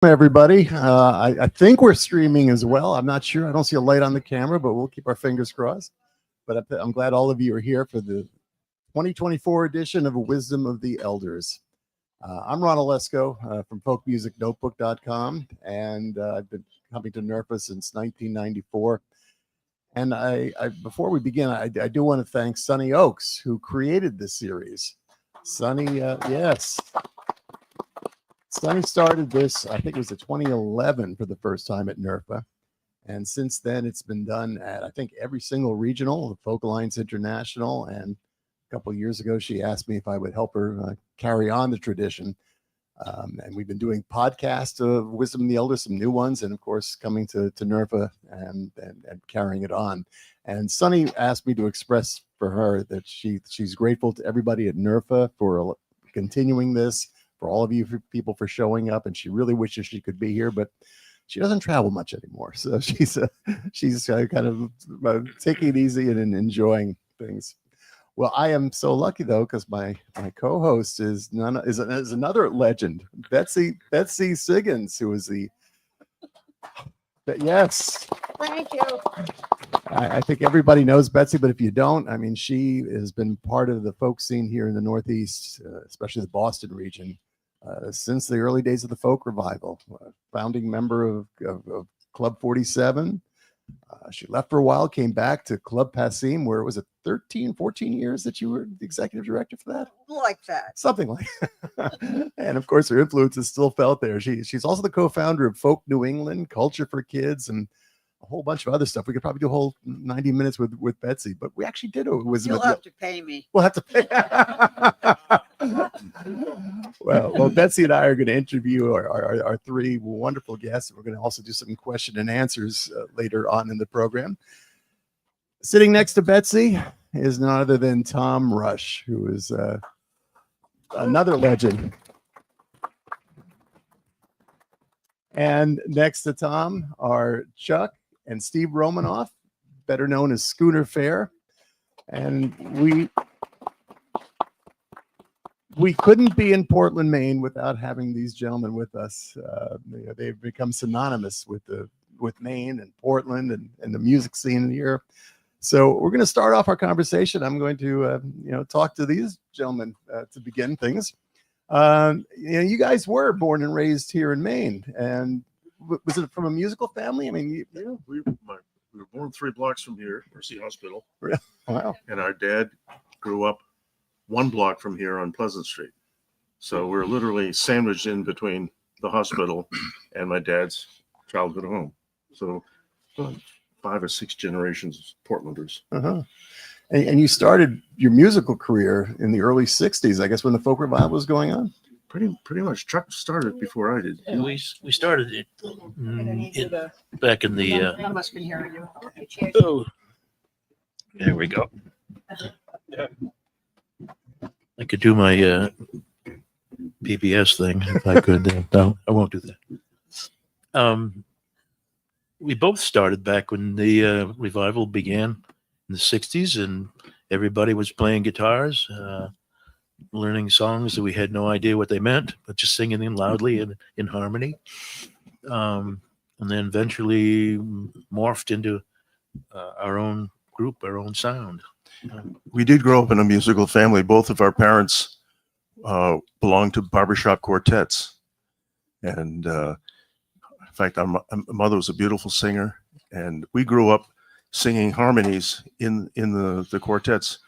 Everybody. I think we're streaming as well. I'm not sure. I don't see a light on the camera, but we'll keep our fingers crossed. But I'm glad all of you are here for the 2024 edition of Wisdom of the Elders. I'm Ron Olesko from folkmusicnotebook.com, and I've been coming to NERPA since 1994. And before we begin, I do want to thank Sonny Oakes, who created this series. Sonny, yes. Sonny started this, I think it was in 2011 for the first time at NERPA. And since then, it's been done at, I think, every single regional, the Folk Alliance International. And a couple of years ago, she asked me if I would help her carry on the tradition. And we've been doing podcasts of Wisdom of the Elders, some new ones, and of course, coming to NERPA and carrying it on. And Sonny asked me to express for her that she's grateful to everybody at NERPA for continuing this, for all of you people for showing up, and she really wishes she could be here, but she doesn't travel much anymore. So she's kind of taking it easy and enjoying things. Well, I am so lucky though, because my co-host is another legend, Betsy Siggins, who is yes. Thank you. I think everybody knows Betsy, but if you don't, I mean, she has been part of the folk scene here in the Northeast, especially the Boston region, since the early days of the folk revival. Founding member of Club 47. She left for a while, came back to Club Passim, where it was 13, 14 years that you were the executive director for that? Like that. Something like that. And of course, her influence is still felt there. She's also the co-founder of Folk New England, Culture for Kids, and a whole bunch of other stuff. We could probably do a whole 90 minutes with Betsy, but we actually did it. You'll have to pay me. We'll have to pay. well, Betsy and I are going to interview our three wonderful guests. We're going to also do some question and answers later on in the program. Sitting next to Betsy is none other than Tom Rush, who is another legend. And next to Tom are Chuck and Steve Romanoff, better known as Schooner Fair. And we couldn't be in Portland, Maine without having these gentlemen with us. They've become synonymous with Maine and Portland and the music scene here. So we're going to start off our conversation. I'm going to talk to these gentlemen to begin things. You guys were born and raised here in Maine, and was it from a musical family? I mean, we were born 3 blocks from here, Mercy Hospital. Wow. And our dad grew up 1 block from here on Pleasant Street. So we're literally sandwiched in between the hospital and my dad's childhood home. So 5 or 6 generations of Portlanders. Uh-huh. And you started your musical career in the early 60s, I guess, when the folk revival was going on? Pretty much. Chuck started before I did. Yeah, we started it back in the None of us can hear you. oh, there we go. I could do my PBS thing if I could. No, I won't do that. We both started back when the revival began in the 60s, and everybody was playing guitars, learning songs that we had no idea what they meant, but just singing them loudly and in harmony. And then eventually morphed into our own group, our own sound. We did grow up in a musical family. Both of our parents belonged to barbershop quartets. And in fact, our mother was a beautiful singer. And we grew up singing harmonies in the quartets.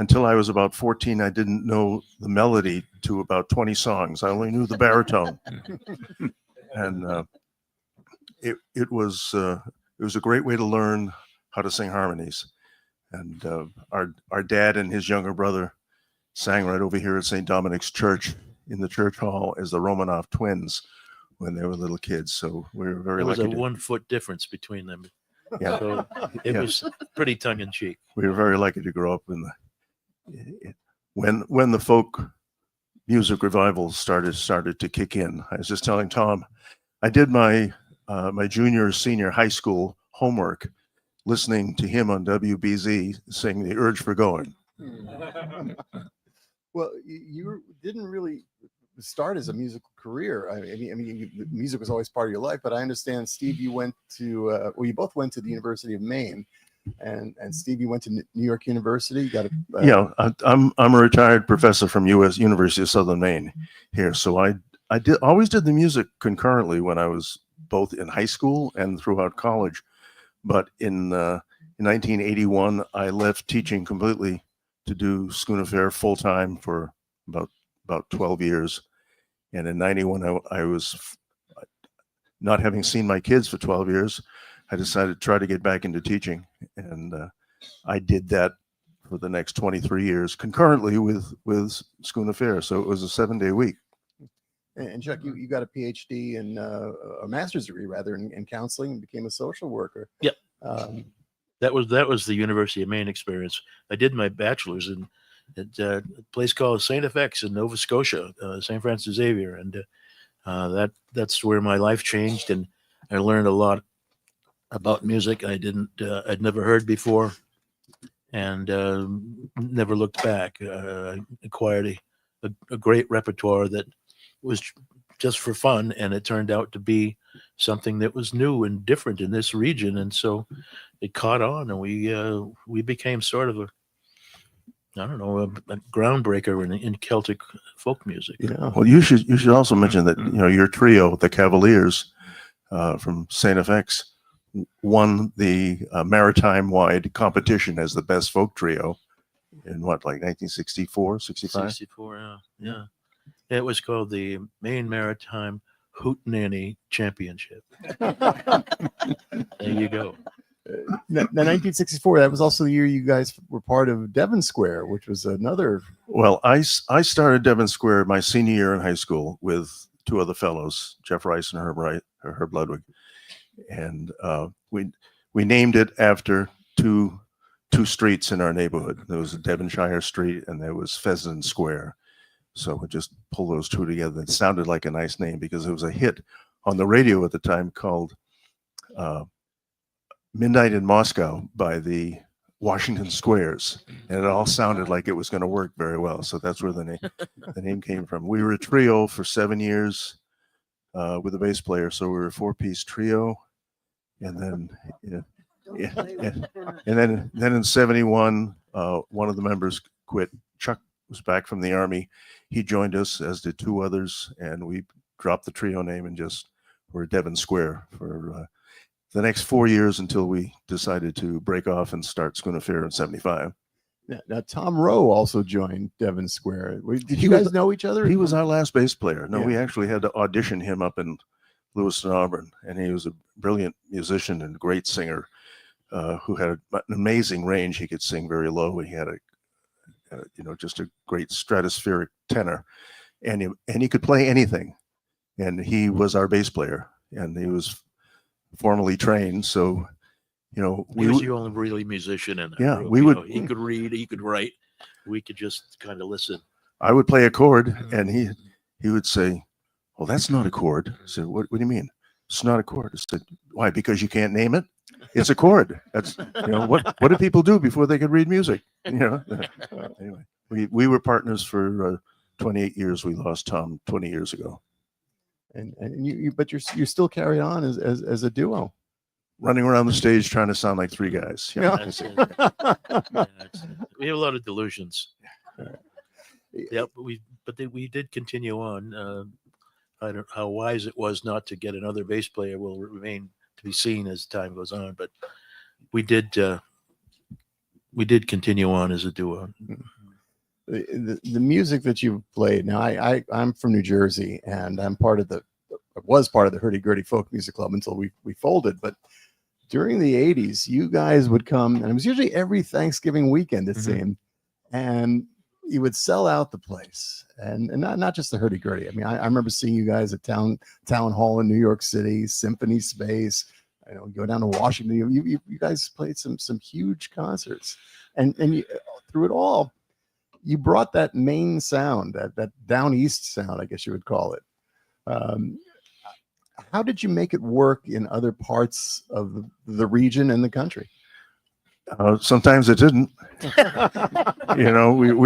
Until I was about 14, I didn't know the melody to about 20 songs. I only knew the baritone. And it was a great way to learn how to sing harmonies. And our dad and his younger brother sang right over here at St. Dominic's Church in the church hall as the Romanoff twins when they were little kids. So we were very lucky. There was a 1 foot difference between them. Yeah. So it was pretty tongue in cheek. We were very lucky to grow up when the folk music revival started to kick in. I was just telling Tom, I did my junior senior high school homework listening to him on WBZ sing The Urge for Going. Well, you didn't really start as a musical career? Music was always part of your life, but I understand, Steve, you went to you both went to the University of Maine, and Steve, you went to New York University. You got a Yeah, I'm a retired professor from U.S. University of Southern Maine here, so I always did the music concurrently when I was both in high school and throughout college. But in 1981, I left teaching completely to do Schooner Fair full time for about 12 years. And in 91, I was not having seen my kids for 12 years. I decided to try to get back into teaching, and I did that for the next 23 years concurrently with Schooner Fair. So it was a 7-day week. And Chuck, you got a PhD in a master's degree rather in counseling, and became a social worker. Yep. That That was the University of Maine experience. I did my bachelor's at a place called St. FX in Nova Scotia, St. Francis Xavier, and that's where my life changed, and I learned a lot about music I'd never heard before, and never looked back. I acquired a great repertoire that was just for fun, and it turned out to be something that was new and different in this region, and so it caught on, and we became sort of a groundbreaker in Celtic folk music. Yeah. Well, you should also mention that your trio, the Cavaliers from St. FX, won the maritime-wide competition as the best folk trio in what, like 1964, 65? 64, yeah. It was called the Maine Maritime Hootenanny Championship. There you go. Now, 1964, that was also the year you guys were part of Devon Square, which was another. Well, I started Devon Square my senior year in high school with two other fellows, Jeff Rice and Herb Ludwig, and we named it after two streets in our neighborhood. There was a Devonshire Street and there was Pheasant Square. So we just pull those two together. It sounded like a nice name because it was a hit on the radio at the time called Midnight in Moscow by the Washington Squares. And it all sounded like it was going to work very well. So that's where the name came from. We were a trio for 7 years with a bass player. So we were a 4-piece trio. And then, and then in 71, one of the members quit. Chuck was back from the Army. He joined us, as did two others, and we dropped the trio name and just were Devon Square for the next 4 years until we decided to break off and start Schooner Fair in 75. Now, Tom Rowe also joined Devon Square. Did you guys know each other? He was our last bass player. No, Yeah. we actually had to audition him up in Lewiston, Auburn, and he was a brilliant musician and great singer who had an amazing range. He could sing very low. He had just a great stratospheric tenor, and he could play anything. And he was our bass player, and he was formally trained. So, He was the only really musician in that Yeah, group. we would- He could read, he could write. We could just kind of listen. I would play a chord, and he would say, "Well, that's not a chord." I said, "What do you mean? It's not a chord." I said, "Why? Because you can't name it? It's a chord. That's what did people do before they could read music?" Anyway, we were partners for 28 years. We lost Tom 20 years ago. And but you still carry on as a duo. Running around the stage trying to sound like three guys. Yeah. That's it. We have a lot of delusions. Yeah, but we did continue on. I don't know how wise it was not to get another bass player will remain to be seen as time goes on, but we did continue on as a duo. The music that you've played now, I'm from New Jersey, and I was part of the Hurdy Gurdy Folk Music Club until we folded. But during the 80s, you guys would come, and it was usually every Thanksgiving weekend, it seemed, and you would sell out the place, and not just the Hurdy Gurdy. I mean, I remember seeing you guys at Town Hall in New York City, Symphony Space. Go down to Washington. You guys played some huge concerts, and you, through it all, you brought that Maine sound, that down east sound, I guess you would call it. How did you make it work in other parts of the region and the country? Sometimes it didn't. We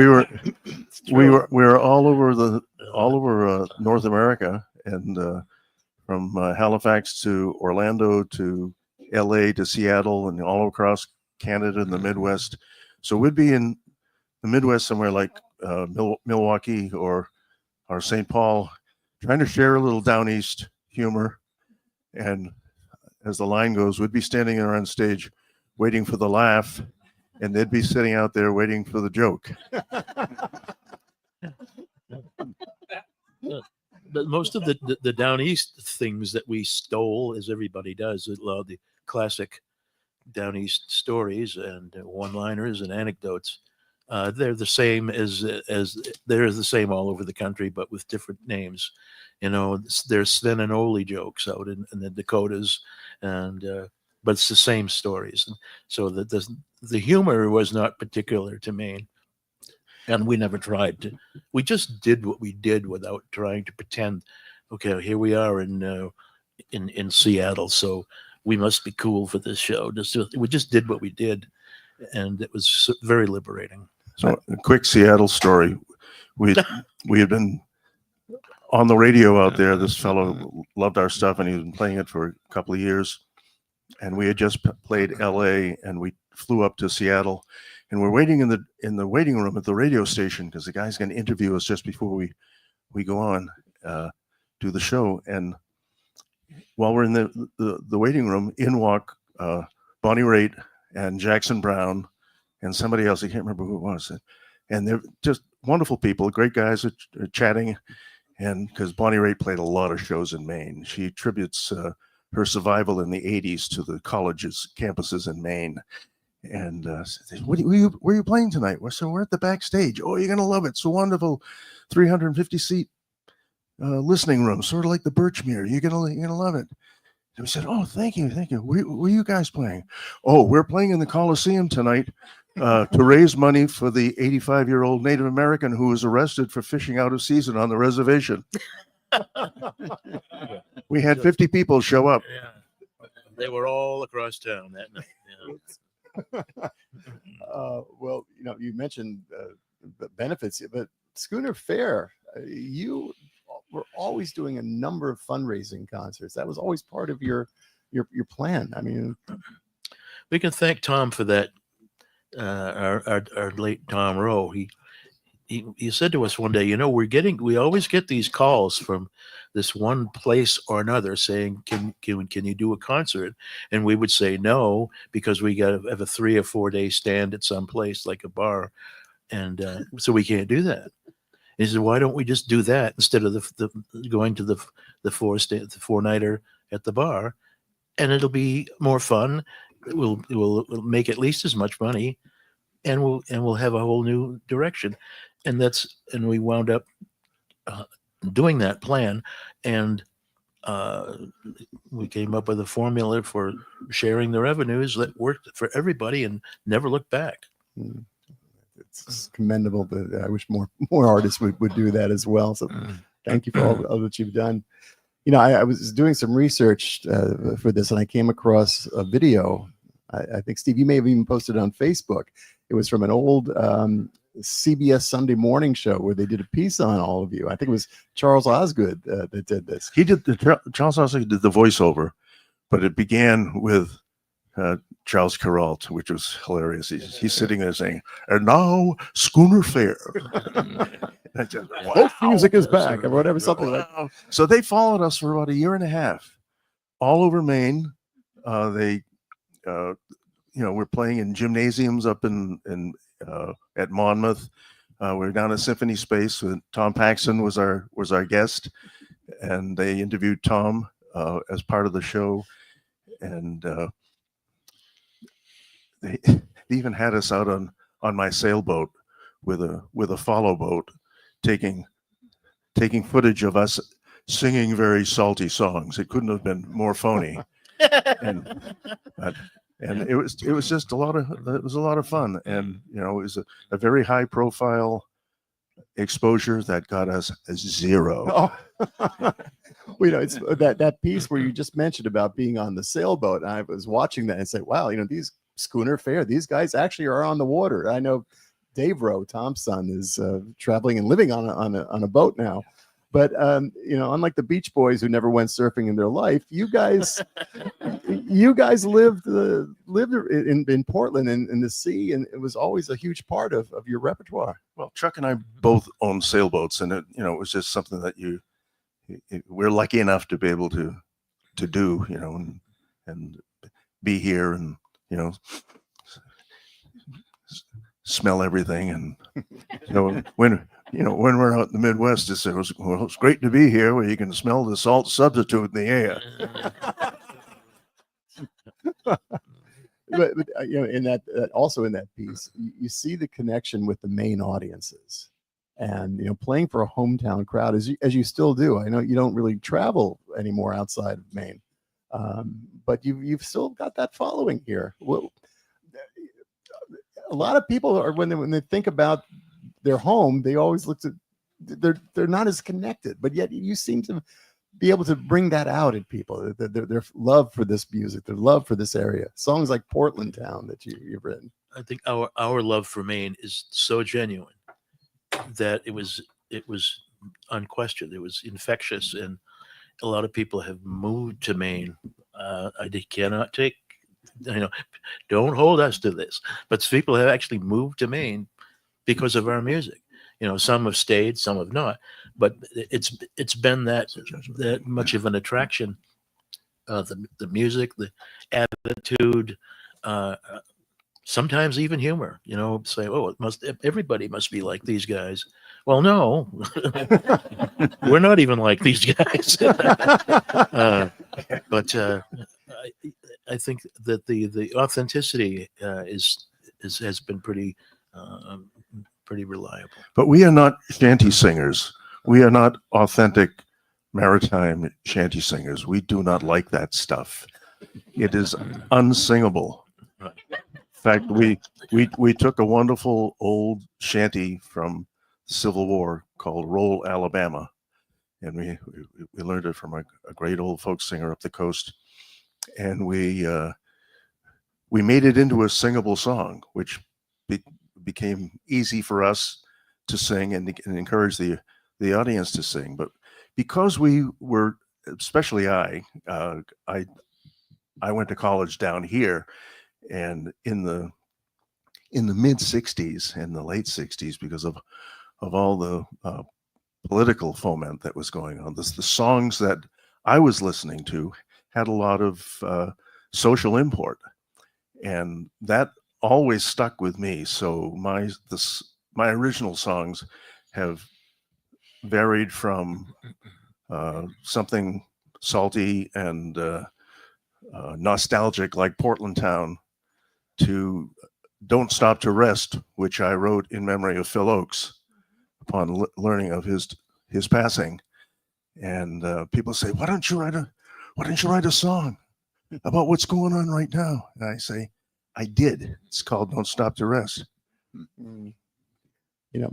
were all over all over North America, and from Halifax to Orlando to LA to Seattle and all across Canada and the Midwest. So we'd be in the Midwest somewhere like Milwaukee or St. Paul, trying to share a little down east humor. And as the line goes, we'd be standing there on stage waiting for the laugh, and they'd be sitting out there waiting for the joke. But most of the down east things that we stole, as everybody does, a lot of the classic down east stories and one-liners and anecdotes, they're the same as they're the same all over the country, but with different names. You know, there's Sven and Ole jokes out in the Dakotas, and but it's the same stories. So the humor was not particular to Maine. And we never tried to. We just did what we did without trying to pretend. Okay, here we are in Seattle, so we must be cool for this show. We just did what we did, and it was very liberating. So, a quick Seattle story: we had been on the radio out there. This fellow loved our stuff, and he's been playing it for a couple of years. And we had just played L.A., and we flew up to Seattle. And we're waiting in the waiting room at the radio station because the guy's going to interview us just before we go on do the show. And while we're in the waiting room, in walk Bonnie Raitt and Jackson Brown and somebody else. I can't remember who it was. And they're just wonderful people, great guys chatting. And because Bonnie Raitt played a lot of shows in Maine, she attributes her survival in the 80s to the colleges, campuses in Maine. And where are you playing tonight? So we're at the backstage. Oh, you're gonna love it. It's a wonderful 350 seat listening room, sort of like the Birchmere. You're gonna love it. And we said, oh, thank you. Where are you guys playing? Oh, we're playing in the Coliseum tonight to raise money for the 85-year-old Native American who was arrested for fishing out of season on the reservation. We had 50 people show up. Yeah. They were all across town that night. Yeah. Well, you mentioned the benefits, but Schooner Fair, you were always doing a number of fundraising concerts. That was always part of your plan. I mean, We can thank Tom for that. Our late Tom Rowe. He said to us one day, we always get these calls from this one place or another saying, can you do a concert? And we would say no, because we got to have a 3 or 4 day stand at some place like a bar. And so we can't do that. And he said, why don't we just do that instead of the going to the 4-nighter at the bar? And it'll be more fun. We'll make at least as much money, and we'll have a whole new direction. And we wound up doing that plan, and we came up with a formula for sharing the revenues that worked for everybody and never looked back. It's commendable, but I wish more artists would do that as well. So thank you for all that you've done. I was doing some research for this, and I came across a video. I think, Steve, you may have even posted it on Facebook. It was from an old CBS Sunday morning show where they did a piece on all of you. I think it was Charles Osgood that did this. He did Charles Osgood did the voiceover, but it began with Charles Kuralt, which was hilarious. He's sitting there saying, "And now Schooner Fair." Folk music is back, or whatever, something like that. So they followed us for about a year and a half, all over Maine. We're playing in gymnasiums up in at Monmouth. We're down at Symphony Space. Tom Paxson was our guest, and they interviewed Tom as part of the show, and they even had us out on my sailboat with a follow boat, taking footage of us singing very salty songs. It couldn't have been more phony, and it was just a lot of fun, and it was a very high profile exposure that got us a 0. Oh. It's that piece where you just mentioned about being on the sailboat. And I was watching that and said, wow, these Schooner Fair, these guys actually are on the water. I know Dave Rowe, Tom's son, is traveling and living on a boat now. But unlike the Beach Boys who never went surfing in their life, you guys lived in Portland in the sea, and it was always a huge part of your repertoire. Well, Chuck and I both own sailboats, and it was just something that we're lucky enough to be able to do, and be here, and smell everything, and when we're out in the Midwest, it's great to be here where you can smell the salt substitute in the air. But in that also in that piece, you see the connection with the main audiences, and playing for a hometown crowd as you still do. I know you don't really travel anymore outside of Maine, but you've still got that following here. Well, a lot of people are when they think about their home, they always look at they're not as connected, but yet you seem to be able to bring that out in people, their love for this music, their love for this area. Songs like Portland Town that you've written. I think our love for Maine is so genuine that it was unquestioned. It was infectious, and a lot of people have moved to Maine. I cannot take, don't hold us to this, but people have actually moved to Maine because of our music. Some have stayed, some have not, but it's been that much of an attraction. The music, the attitude, sometimes even humor. Say, oh, everybody must be like these guys. Well, no, we're not even like these guys. But I think that the authenticity has been pretty reliable. But we are not shanty singers. We are not authentic maritime shanty singers. We do not like that stuff. It is unsingable. Right. In fact, we took a wonderful old shanty from the Civil War called Roll Alabama, and we learned it from a great old folk singer up the coast, and we made it into a singable song, which became easy for us to sing and encourage the audience to sing. But because we were, especially I went to college down here, and in the mid 60s and the late 60s, because of all the political foment that was going on, the songs that I was listening to had a lot of social import, and that always stuck with me. So my original songs have varied from something salty and nostalgic like Portland Town to Don't Stop to Rest, which I wrote in memory of Phil Oakes upon learning of his passing. And people say, why don't you write a song about what's going on right now? And I say, I did. It's called Don't Stop to Rest.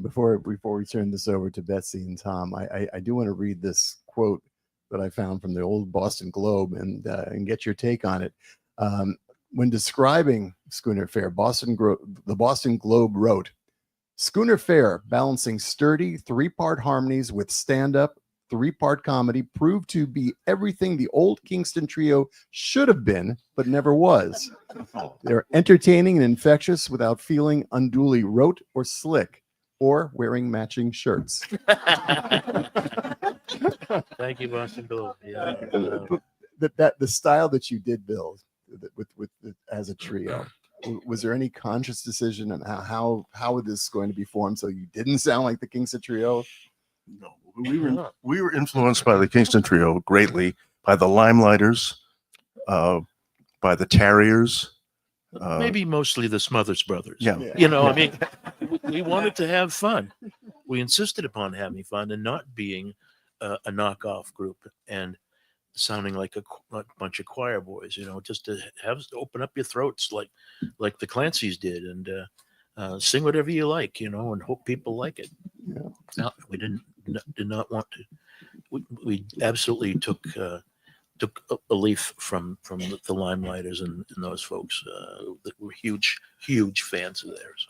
Before we turn this over to Betsy and Tom, I do want to read this quote that I found from the old Boston Globe and get your take on it. When describing Schooner Fair, the Boston Globe wrote, "Schooner Fair, balancing sturdy 3-part harmonies with stand-up 3-part comedy, proved to be everything the old Kingston trio should have been, but never was. They're entertaining and infectious without feeling unduly rote or slick, or wearing matching shirts." Thank you, Boston Globe. Yeah. That the style that you did build with as a trio, was there any conscious decision on how it is going to be formed so you didn't sound like the Kingston trio? No, we were influenced by the Kingston trio greatly, by the Limelighters, by the Terriers. Maybe mostly the Smothers Brothers. Yeah. I mean, we wanted to have fun. We insisted upon having fun and not being a knockoff group and sounding like a bunch of choir boys, just to open up your throats like the Clancys did, and sing whatever you like, and hope people like it. Yeah. No, we did not want to. We absolutely took a leaf from the Limelighters and those folks that were huge fans of theirs.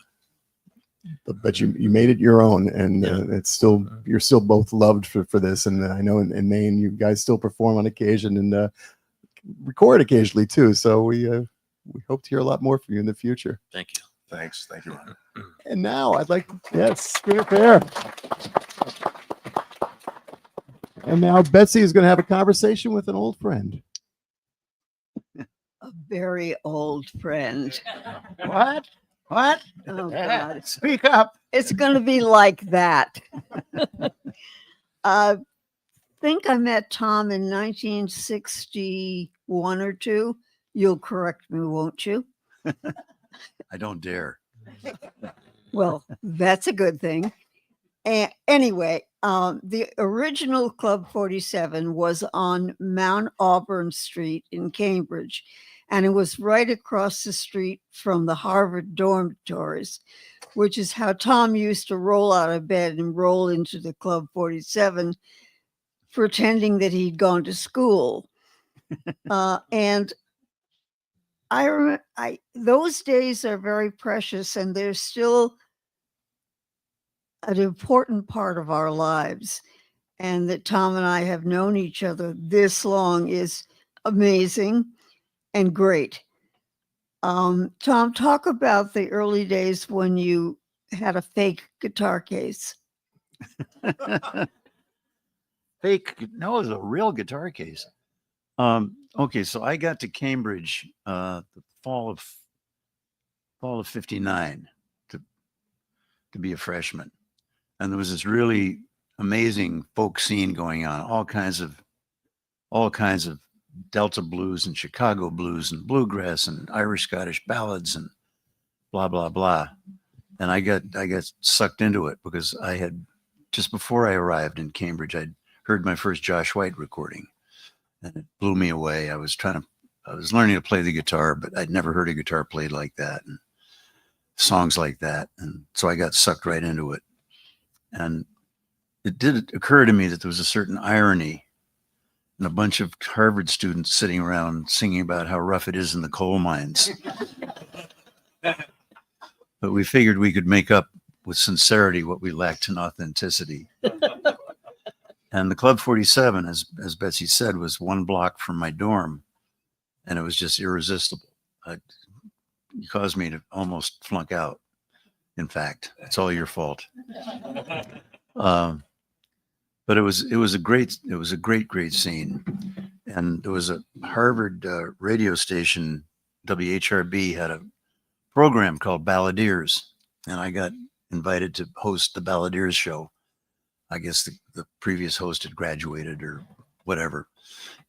but you made it your own, and it's still, you're still both loved for this. And I know in Maine you guys still perform on occasion and record occasionally too. So we hope to hear a lot more from you in the future. Thank you. Thanks. Thank you, Ron. And now I'd like, yes, fair. And now Betsy is going to have a conversation with an old friend. A very old friend. What? What? Oh, God. Speak up. It's going to be like that. I think I met Tom in 1961 or two. You'll correct me, won't you? I don't dare. Well, that's a good thing. And anyway, the original Club 47 was on Mount Auburn Street in Cambridge, and it was right across the street from the Harvard dormitories, which is how Tom used to roll out of bed and roll into the Club 47, pretending that he'd gone to school. And I remember, those days are very precious, and they're still an important part of our lives. And that Tom and I have known each other this long is amazing and great. Tom, talk about the early days when you had a fake guitar case. Fake? No, it was a real guitar case. Okay, so I got to Cambridge the fall of '59 to be a freshman, and there was this really amazing folk scene going on. All kinds of Delta blues and Chicago blues and bluegrass and Irish Scottish ballads and blah blah blah. And I got sucked into it because I had, just before I arrived in Cambridge, I'd heard my first Josh White recording, and it blew me away. I was learning to play the guitar, but I'd never heard a guitar played like that and songs like that. And so I got sucked right into it. And it did occur to me that there was a certain irony in a bunch of Harvard students sitting around singing about how rough it is in the coal mines. But we figured we could make up with sincerity what we lacked in authenticity. And the Club 47, as Betsy said, was one block from my dorm, and it was just irresistible. It caused me to almost flunk out. In fact, it's all your fault. But it was a great scene. And there was a Harvard radio station, WHRB, had a program called Balladeers, and I got invited to host the Balladeers show. I guess the previous host had graduated or whatever.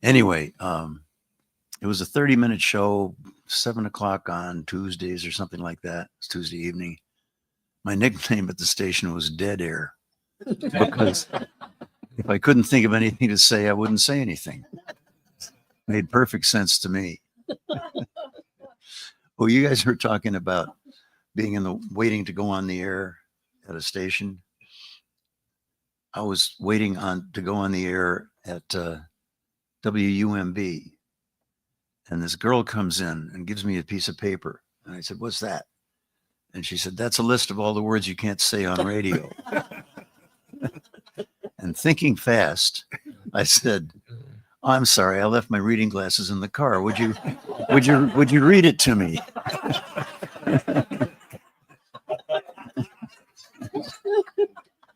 Anyway, it was a 30-minute show, 7:00 on Tuesdays or something like that. It's Tuesday evening. My nickname at the station was Dead Air, because if I couldn't think of anything to say, I wouldn't say anything. Made perfect sense to me. Well, you guys were talking about being waiting to go on the air at a station. I was waiting to go on the air at WUMB, and this girl comes in and gives me a piece of paper, and I said, "What's that?" And she said, "That's a list of all the words you can't say on radio." And thinking fast, I said, "I'm sorry, I left my reading glasses in the car. Would you read it to me?"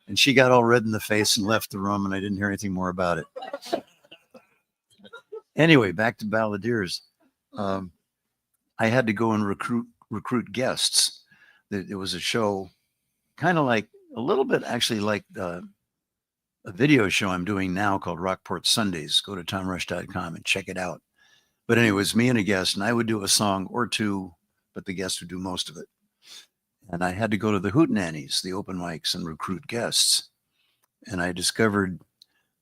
And she got all red in the face and left the room, and I didn't hear anything more about it. Anyway, back to Balladeers. I had to go and recruit guests. It was a show, kind of like, a little bit actually like a video show I'm doing now called Rockport Sundays. Go to tomrush.com and check it out. But anyway, it was me and a guest, and I would do a song or two, but the guest would do most of it. And I had to go to the Hootenannies, the open mics, and recruit guests. And I discovered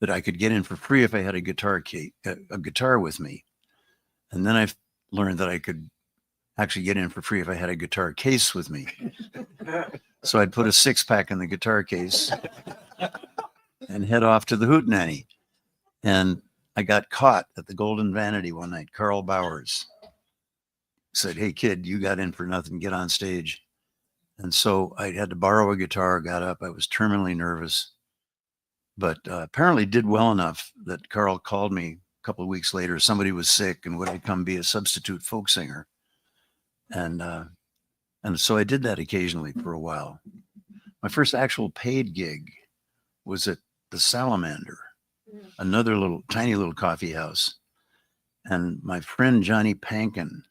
that I could get in for free if I had a guitar with me. And then I learned that I could actually get in for free if I had a guitar case with me. So I'd put a 6-pack in the guitar case and head off to the Hootenanny. And I got caught at the Golden Vanity one night. Carl Bowers said, "Hey, kid, you got in for nothing. Get on stage." And so I had to borrow a guitar, got up. I was terminally nervous, but apparently did well enough that Carl called me a couple of weeks later. Somebody was sick and would I come be a substitute folk singer? And so I did that occasionally for a while. My first actual paid gig was at the Salamander, another tiny little coffee house. And my friend Johnny Pankin,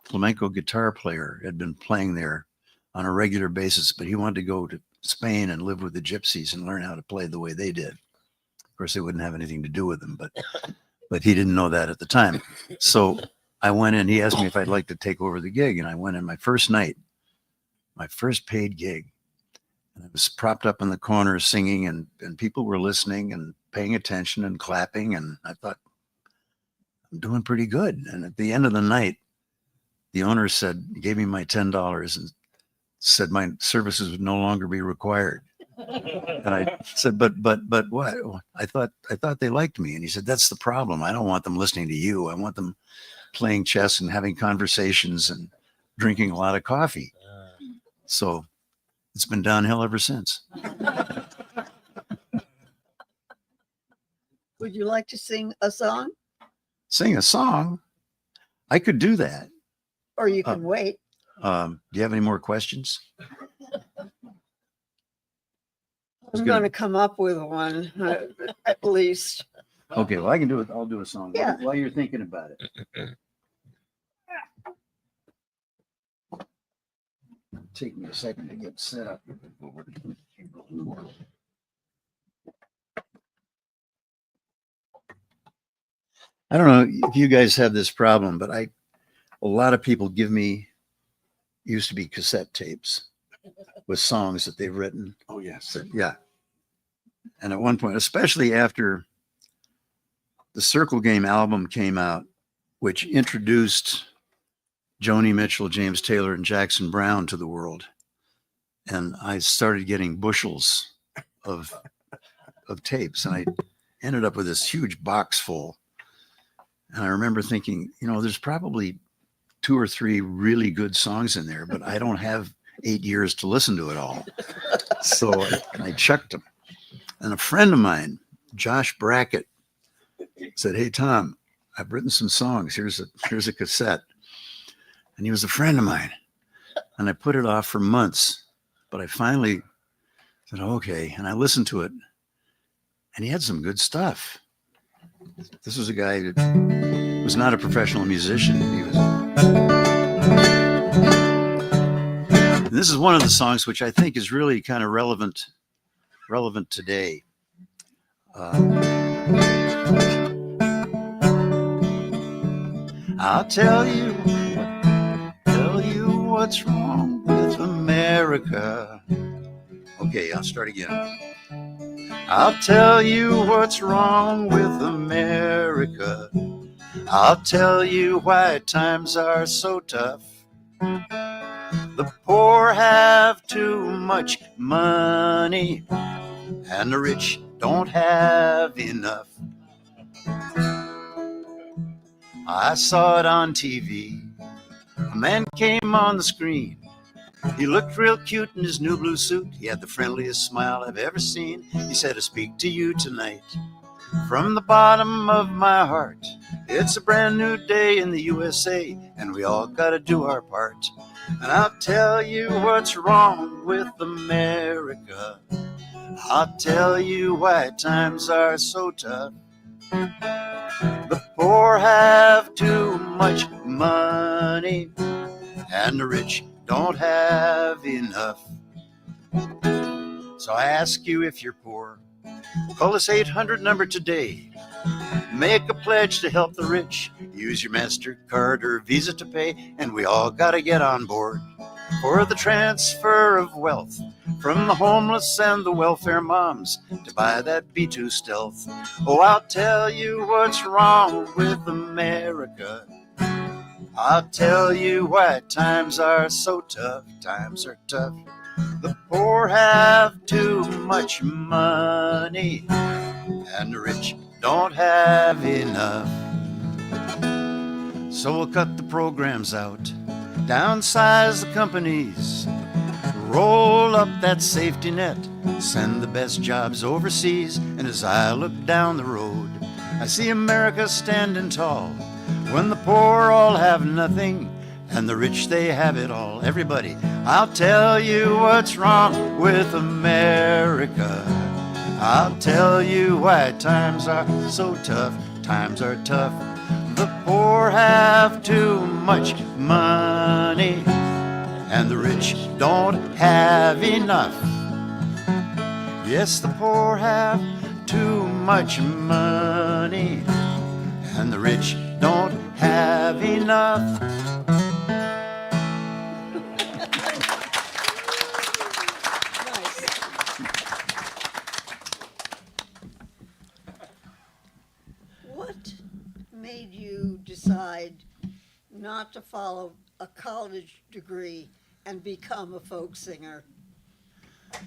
flamenco guitar player, had been playing there on a regular basis, but he wanted to go to Spain and live with the gypsies and learn how to play the way they did. Of course, it wouldn't have anything to do with them, but he didn't know that at the time. So I went in, he asked me if I'd like to take over the gig. And I went in my first night, my first paid gig. And I was propped up in the corner singing and people were listening and paying attention and clapping. And I thought, I'm doing pretty good. And at the end of the night, the owner gave me my $10 and said my services would no longer be required. And I said, but what? I thought they liked me. And he said, that's the problem. I don't want them listening to you. I want them playing chess and having conversations and drinking a lot of coffee. So it's been downhill ever since. Would you like to sing a song? Sing a song? I could do that. Or you can wait. Do you have any more questions? I'm going to come up with one, at least. Okay, well, I can do it. I'll do a song Yeah. while you're thinking about it. Take me a second to get set up. I don't know if you guys have this problem, but a lot of people used to be cassette tapes with songs that they've written. Oh, yes. Yeah. And at one point, especially after the Circle Game album came out, which introduced Joni Mitchell, James Taylor, and Jackson Browne to the world. And I started getting bushels of tapes, and I ended up with this huge box full. And I remember thinking, there's probably 2 or 3 really good songs in there, but I don't have 8 years to listen to it all. So I chucked them. And a friend of mine, Josh Brackett, said, hey, Tom, I've written some songs. Here's a cassette. And he was a friend of mine. And I put it off for months, but I finally said, okay. And I listened to it and he had some good stuff. This was a guy that was not a professional musician. And this is one of the songs which I think is really kind of relevant today. I'll tell you what's wrong with America. Okay, I'll start again. I'll tell you what's wrong with America. I'll tell you why times are so tough. The poor have too much money and the rich don't have enough. I saw it on TV. A man came on the screen. He looked real cute in his new blue suit. He had the friendliest smile I've ever seen. He said, I speak to you tonight from the bottom of my heart. It's a brand new day in the USA, and we all gotta do our part. And I'll tell you what's wrong with America. I'll tell you why times are so tough. The poor have too much money, and the rich don't have enough. So I ask you, if you're poor, call this 800 number today. Make a pledge to help the rich. Use your MasterCard or Visa to pay, and we all gotta get on board for the transfer of wealth from the homeless and the welfare moms to buy that B-2 Stealth. Oh, I'll tell you what's wrong with America. I'll tell you why times are so tough. Times are tough. The poor have too much money, and the rich don't have enough. So we'll cut the programs out, downsize the companies, Roll up that safety net, send the best jobs overseas. And as I look down the road, I see America standing tall, when the poor all have nothing and the rich they have it all. Everybody, I'll tell you what's wrong with America. I'll tell you why times are so tough. Times are tough. The poor have too much money and the rich don't have enough. Yes, the poor have too much money and the rich don't have enough. What made you decide not to follow a college degree and become a folk singer?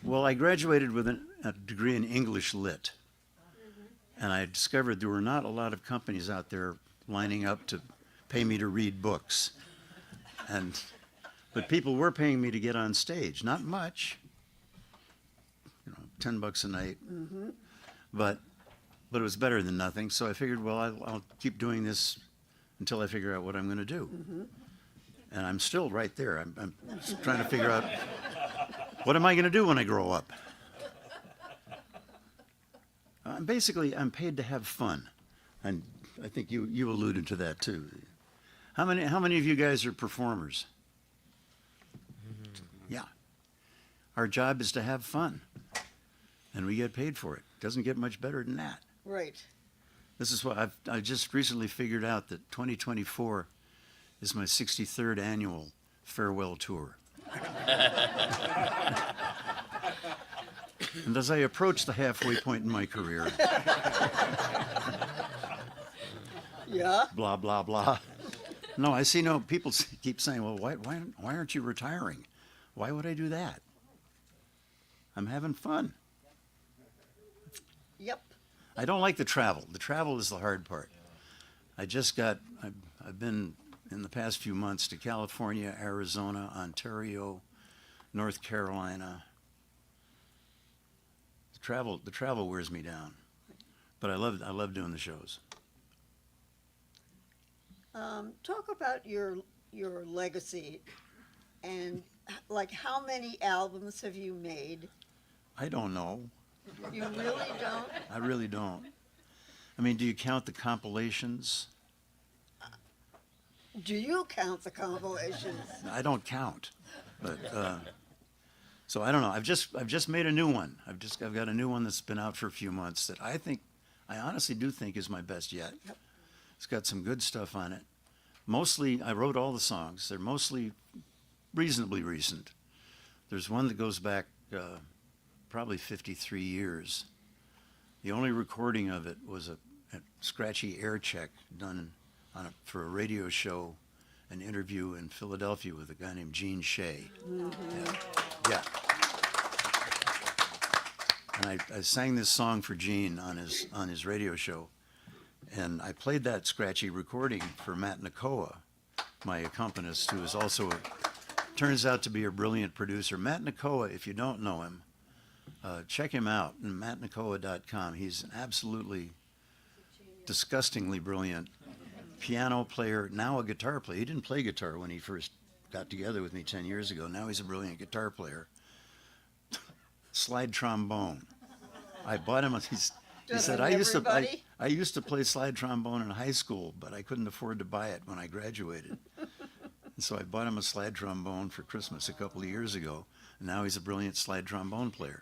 Well, I graduated with a degree in English Lit. And I discovered there were not a lot of companies out there lining up to pay me to read books. But people were paying me to get on stage. Not much, $10 a night. But it was better than nothing. So I figured, well, I'll keep doing this until I figure out what I'm going to do. And I'm still right there. I'm trying to figure out, what am I going to do when I grow up? I'm paid to have fun. And I think you alluded to that too. How many of you guys are performers? Yeah. Our job is to have fun. And we get paid for it. Doesn't get much better than that. Right. This is what I just recently figured out, that 2024 is my 63rd annual farewell tour. And as I approach the halfway point in my career, Yeah. blah, blah, blah. No, I see people keep saying, well, why aren't you retiring? Why would I do that? I'm having fun. Yep. I don't like the travel. The travel is the hard part. I've been in the past few months to California, Arizona, Ontario, North Carolina. The travel wears me down, but I love doing the shows. Talk about your legacy, and like, how many albums have you made? I don't know. You really don't? I really don't. I mean, do you count the compilations? Do you count the compilations? I don't count, but so I don't know. I've just made a new one. I've got a new one that's been out for a few months that I honestly do think is my best yet. Yep. It's got some good stuff on it. Mostly, I wrote all the songs. They're mostly reasonably recent. There's one that goes back probably 53 years. The only recording of it was a scratchy air check done for a radio show, an interview in Philadelphia with a guy named Gene Shea. Yeah. And I sang this song for Gene on his radio show. And I played that scratchy recording for Matt Nakoa, my accompanist, who is also turns out to be a brilliant producer. Matt Nakoa, if you don't know him, check him out at mattnakoa.com. He's an absolutely disgustingly brilliant piano player, now a guitar player. He didn't play guitar when he first got together with me 10 years ago. Now he's a brilliant guitar player. Slide trombone. I bought him he said, I used to play slide trombone in high school, but I couldn't afford to buy it when I graduated. And so I bought him a slide trombone for Christmas a couple of years ago. And now he's a brilliant slide trombone player.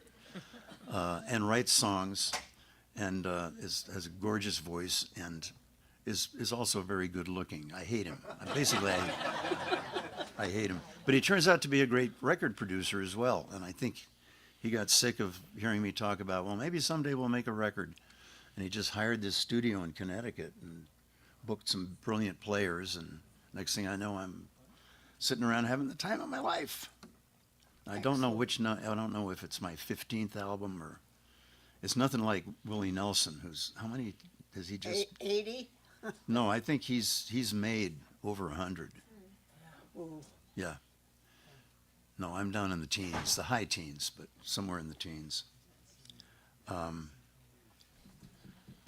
And writes songs, and has a gorgeous voice, and is also very good looking. I hate him. I hate him. But he turns out to be a great record producer as well. And I think he got sick of hearing me talk about, well, maybe someday we'll make a record. And he just hired this studio in Connecticut and booked some brilliant players. And next thing I know, I'm sitting around having the time of my life. I don't know I don't know if it's my 15th album, or it's nothing like Willie Nelson, who's, how many has he just? 80? No, I think he's made over 100. Ooh. Yeah. No, I'm down in the teens, the high teens, but somewhere in the teens. But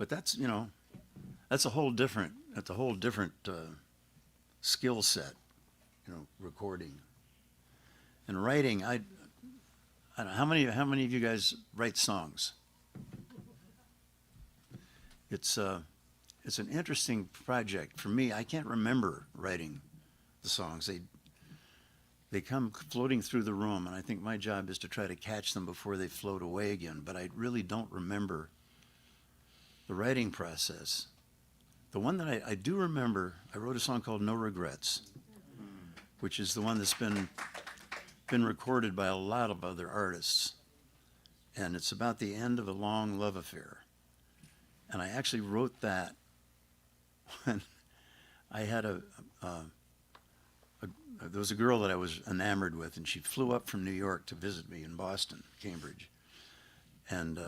that's, you know, that's a whole different skill set, you know, recording. And writing, I don't know, how many of you guys write songs? It's an interesting project. For me, I can't remember writing the songs. They come floating through the room, and I think my job is to try to catch them before they float away again, but I really don't remember the writing process. The one that I do remember, I wrote a song called No Regrets, which is the one that's been recorded by a lot of other artists. And it's about the end of a long love affair. And I actually wrote that when I had there was a girl that I was enamored with, and she flew up from New York to visit me in Boston, Cambridge. And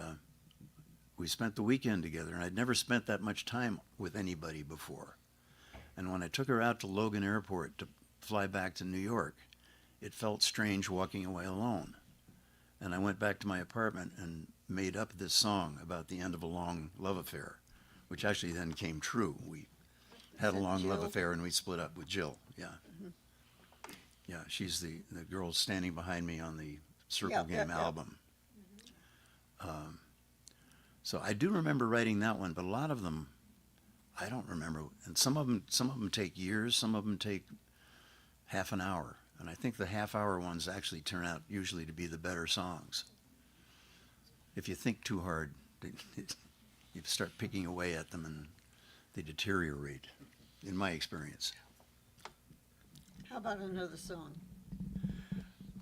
we spent the weekend together, and I'd never spent that much time with anybody before. And when I took her out to Logan Airport to fly back to New York, it felt strange walking away alone. And I went back to my apartment and made up this song about the end of a long love affair, which actually then came true. We had a long love affair and we split up with Jill. Yeah. Mm-hmm. Yeah, she's the girl standing behind me on the Circle Game album. So I do remember writing that one, but a lot of them I don't remember. And some of them take years, some of them take half an hour. And I think the half-hour ones actually turn out usually to be the better songs. If you think too hard, you start picking away at them and they deteriorate, in my experience. How about another song?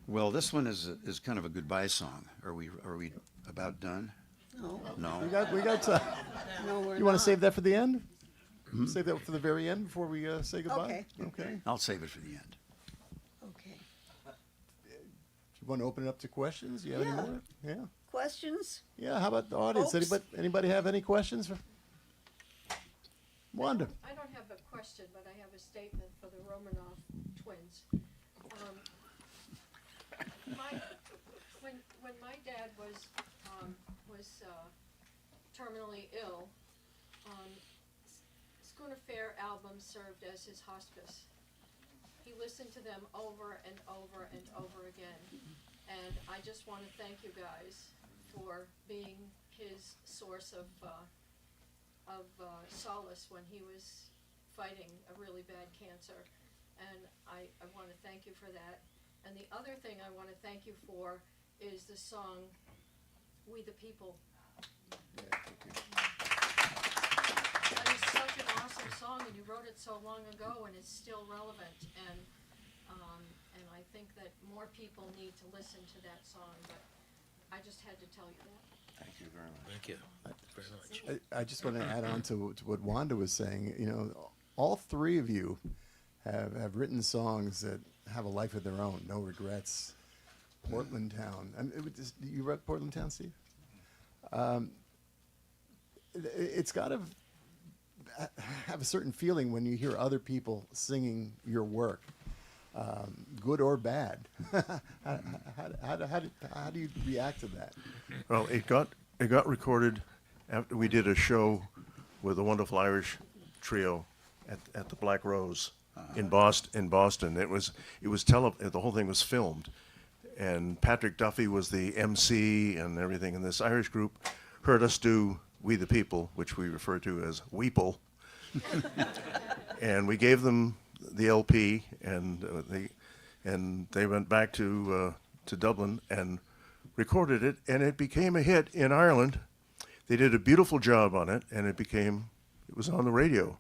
Well, this one is kind of a goodbye song. Are we about done? No. No. We got time. No, we're You want not. to save that for the end? Save that for the very end before we say goodbye? Okay. Okay. I'll save it for the end. Okay. You want to open it up to questions? You have any Yeah. more? Yeah. Questions? Yeah. How about the audience? Folks? Anybody have any questions? Wanda. I don't have a question, but I have a statement for the Romanov twins. When my dad was terminally ill, Schooner Fair album served as his hospice. He listened to them over and over and over again, and I just want to thank you guys for being his source of solace when he was fighting a really bad cancer, and I want to thank you for that. And the other thing I want to thank you for is the song "We the People." That is such an awesome song, and you wrote it so long ago, and it's still relevant. And I think that more people need to listen to that song. But I just had to tell you that. Thank you very much. Thank you very much. I just want to add on to what Wanda was saying. You know, all three of you have written songs that have a life of their own. No Regrets, Portland Town. And you wrote Portland Town, Steve? It's got to have a certain feeling when you hear other people singing your work, good or bad. How do you react to that? Well, it got recorded after we did a show with a wonderful Irish trio at the Black Rose in Boston. It was the whole thing was filmed, and Patrick Duffy was the MC and everything. And this Irish group heard us do "We the People," which we refer to as Weeple, and we gave them the LP, and they went back to Dublin and recorded it, and it became a hit in Ireland. They did a beautiful job on it, and it was on the radio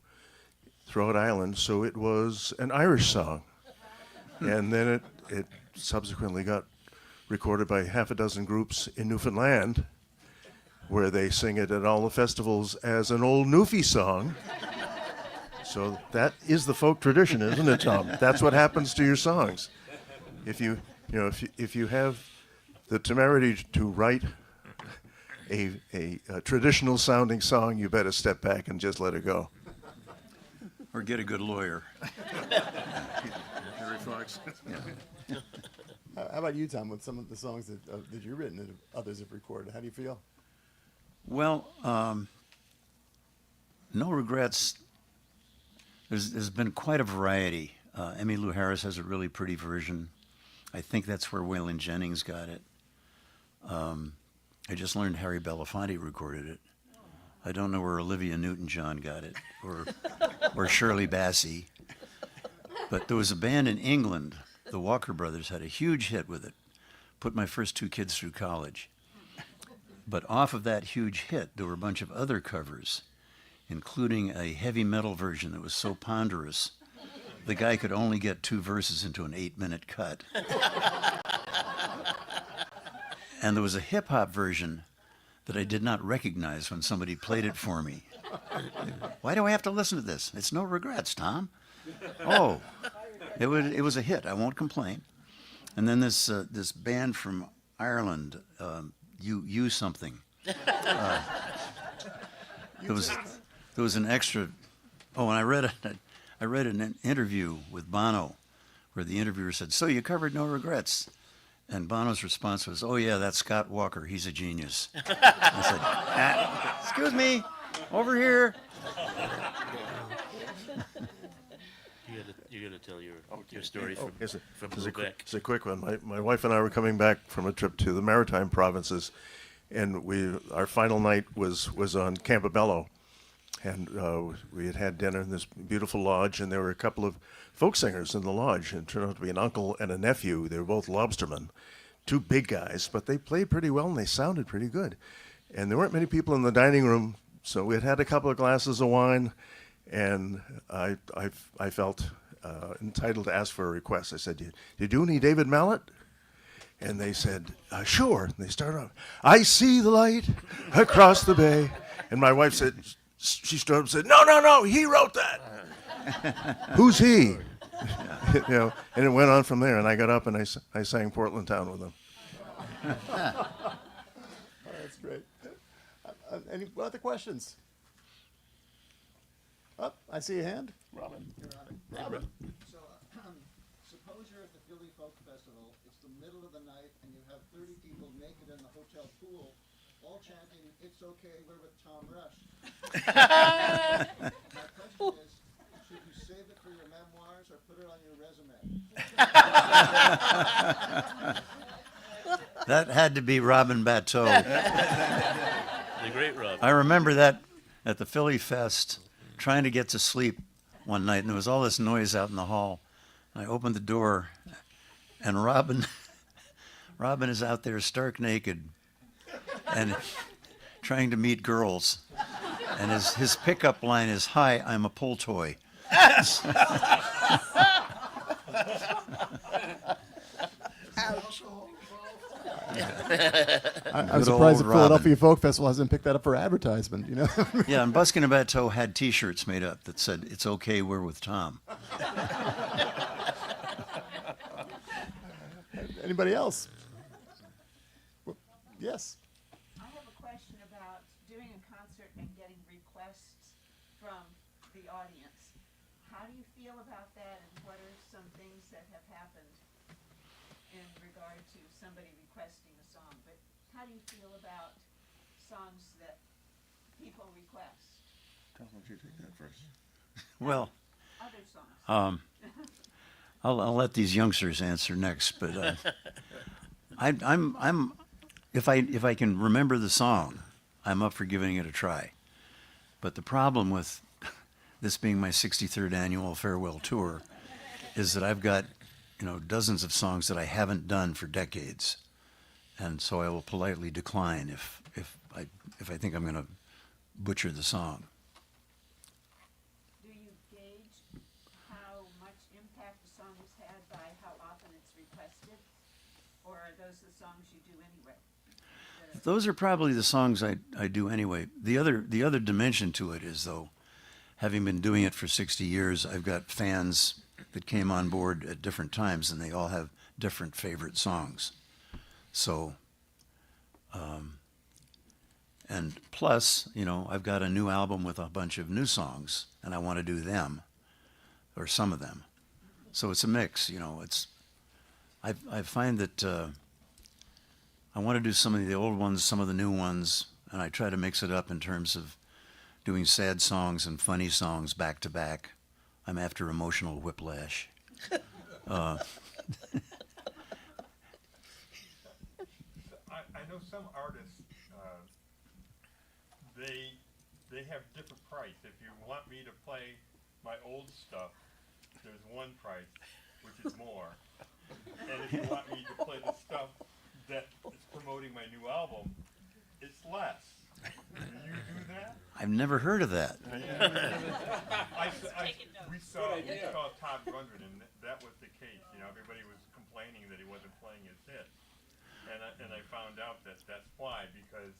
throughout Ireland, so it was an Irish song. And then it subsequently got recorded by half a dozen groups in Newfoundland, where they sing it at all the festivals as an old Newfie song. So that is the folk tradition, isn't it, Tom? That's what happens to your songs. If you have the temerity to write a traditional sounding song, you better step back and just let it go. Or get a good lawyer. Harry Fox. How about you, Tom, with some of the songs that you've written and others have recorded? How do you feel? Well, no regrets. There's been quite a variety. Emmylou Harris has a really pretty version. I think that's where Waylon Jennings got it. I just learned Harry Belafonte recorded it. I don't know where Olivia Newton-John got it, or Shirley Bassey. But there was a band in England, the Walker Brothers, had a huge hit with it. Put my first two kids through college. But off of that huge hit, there were a bunch of other covers, including a heavy metal version that was so ponderous, the guy could only get 2 verses into an 8-minute cut. And there was a hip-hop version that I did not recognize when somebody played it for me. Why do I have to listen to this? It's no regrets, Tom. Oh, it was a hit. I won't complain. And then this band from Ireland, you something. There was an extra. Oh, and I read an interview with Bono, where the interviewer said, "So you covered No Regrets," and Bono's response was, "Oh yeah, that's Scott Walker. He's a genius." I said, "Excuse me, over here." You gotta tell your story from Quebec. Quebec. It's a quick one. My wife and I were coming back from a trip to the Maritime provinces, and our final night was on Campobello, and we had dinner in this beautiful lodge, and there were a couple of folk singers in the lodge, and it turned out to be an uncle and a nephew. They were both lobstermen, 2 big guys, but they played pretty well and they sounded pretty good. And there weren't many people in the dining room, so we had had a couple of glasses of wine, and I felt entitled to ask for a request. I said, "Do you do any David Mallet?" And they said, "Sure." And they started off, "I see the light across the bay." And my wife said, she stood up and said, No, he wrote that." "Who's he?" And it went on from there. And I got up and I sang Portland Town with them. Oh, that's great. Any other questions? Oh, I see a hand. Robin. Robin. So, suppose you're at the Philly Folk Festival, it's the middle of the night, and you have 30 people naked in the hotel pool, all chanting, "It's okay, we're with Tom Rush." My question is, should you save it for your memoirs or put it on your resume? That had to be Robin Bateau. The great Rob. I remember that at the Philly Fest, trying to get to sleep one night, and there was all this noise out in the hall. I opened the door, and Robin is out there stark naked and trying to meet girls. And his pickup line is, "Hi, I'm a pull toy." I'm Good surprised old the Philadelphia Robin. Folk Festival hasn't picked that up for advertisement, you know? Yeah, and Buskin and Bateau had T-shirts made up that said, "It's okay, we're with Tom." Anybody else? Yes. I have a question about doing a concert and getting requests from the audience. How do you feel about that, and what are some things that have happened in regard to somebody requesting a song? But how do you feel about songs that people request? Tom, why don't you take that first? Well, Other songs? I'll let these youngsters answer next, but I'm if I can remember the song, I'm up for giving it a try. But the problem with this being my 63rd annual farewell tour is that I've got dozens of songs that I haven't done for decades, and so I will politely decline if I think I'm going to butcher the song. Do you gauge how much impact a song has had by how often it's requested? Or are those the songs you do anyway? Those are probably the songs I do anyway. The other dimension to it is, though, having been doing it for 60 years, I've got fans that came on board at different times, and they all have different favorite songs. So, and plus, I've got a new album with a bunch of new songs, and I want to do them, or some of them. So it's a mix, I find that I want to do some of the old ones, some of the new ones, and I try to mix it up in terms of doing sad songs and funny songs back to back. I'm after emotional whiplash. I know some artists, they have different price. If you want me to play my old stuff, there's one price, which is more. And if you want me to play the stuff that is promoting my new album, it's less. Do you do that? I've never heard of that. We saw Todd Rundgren, and that was the case. You know, everybody was complaining that he wasn't playing his hits. And I found out that that's why, because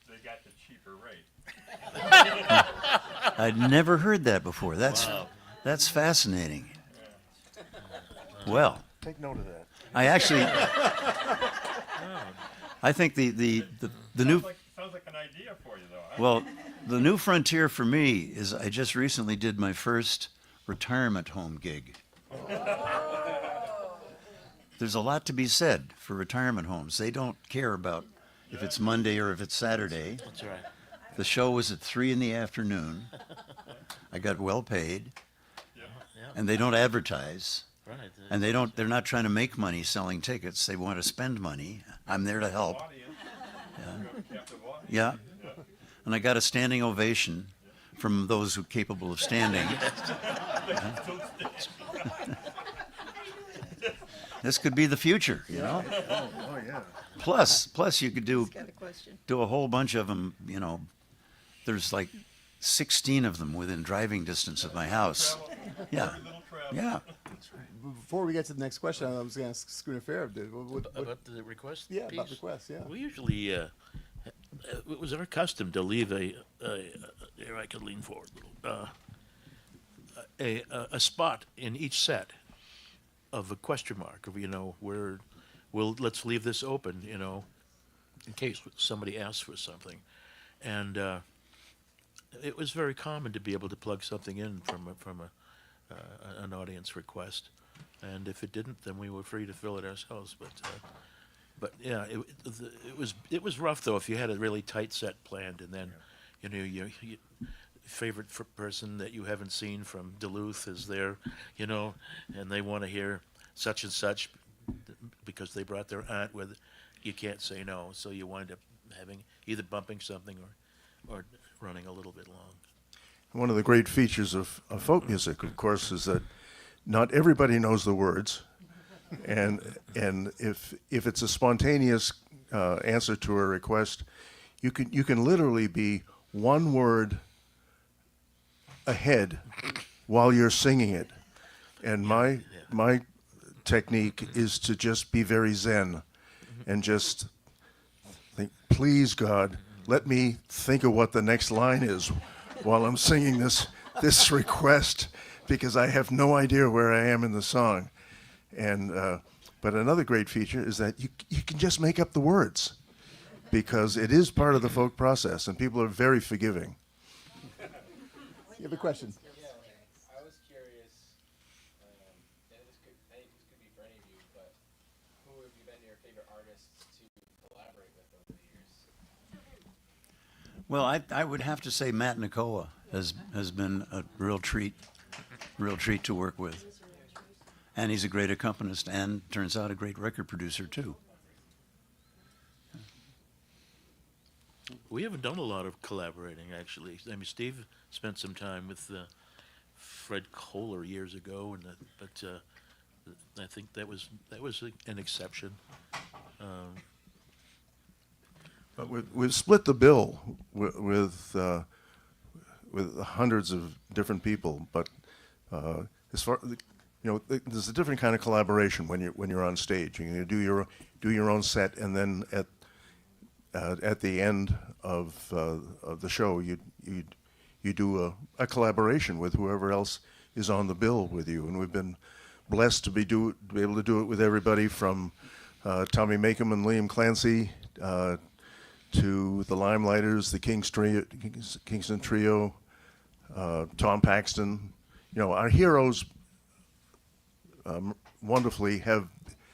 they got the cheaper rate. I'd never heard that before. That's fascinating. Well, Take note of that. I actually, I think the new, Sounds like an idea for you, though. Huh? well, the new frontier for me is I just recently did my first retirement home gig. There's a lot to be said for retirement homes. They don't care about if it's Monday or if it's Saturday. That's right. The show was at 3 p.m. I got well paid, Yeah. and they don't advertise, Right. and they're not trying to make money selling tickets. They want to spend money. I'm there to help. Audience. You have a captive audience. Yeah. And I got a standing ovation from those who are capable of standing. This could be the future, you know? Oh yeah. Plus you could He's got a question. do a whole bunch of them, you know. There's like 16 of them within driving distance of my house. Yeah. Very little travel. Yeah. Before we get to the next question, I was going to ask Schooner Fair. About the request Yeah, piece? about requests, yeah. We usually, it was our custom to leave here I could lean forward a little, a spot in each set of a question mark of, you know, where, let's leave this open, you know, in case somebody asks for something. And it was very common to be able to plug something in from an audience request. And if it didn't, then we were free to fill it ourselves. But yeah, it was rough though if you had a really tight set planned, and then, you know, your favorite person that you haven't seen from Duluth is there, you know, and they want to hear such and such because they brought their aunt with. You can't say no, so you wind up having either bumping something or running a little bit long. One of the great features of folk music, of course, is that not everybody knows the words, and if it's a spontaneous answer to a request, you can literally be one word ahead while you're singing it, and my technique is to just be very zen, and just think, please God, let me think of what the next line is while I'm singing this request, because I have no idea where I am in the song. And but another great feature is that you can just make up the words, because it is part of the folk process, and people are very forgiving. You have a question? I was curious, and this could be for any of you, but who have you been your favorite artists to collaborate with over the years? Well, I would have to say Matt Nicola has been a real treat to work with. And he's a great accompanist and turns out a great record producer too. We haven't done a lot of collaborating, actually. I mean, Steve spent some time with Fred Kohler years ago, but I think that was an exception. But we've split the bill with hundreds of different people. But as far, you know, there's a different kind of collaboration when you're on stage. You do your own set, and then at the end of the show, you do a collaboration with whoever else is on the bill with you. And we've been blessed to be able to do it with everybody from Tommy Makem and Liam Clancy to the Limelighters, the Kingston Trio, Tom Paxton. You know, our heroes wonderfully have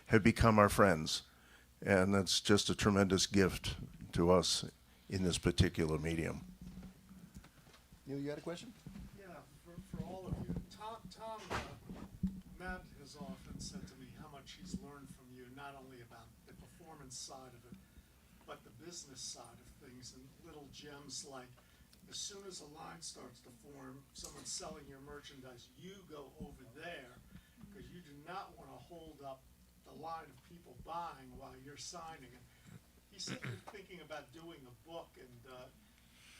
have become our friends. And that's just a tremendous gift to us in this particular medium. Neil, you had a question? Yeah, for all of you. Tom, Matt has often said to me how much he's learned from you, not only about the performance side of it, but the business side of things, and little gems like as soon as a line starts to form, someone's selling your merchandise, you go over there because you do not want to hold up the line of people buying while you're signing it. He said you're thinking about doing a book, and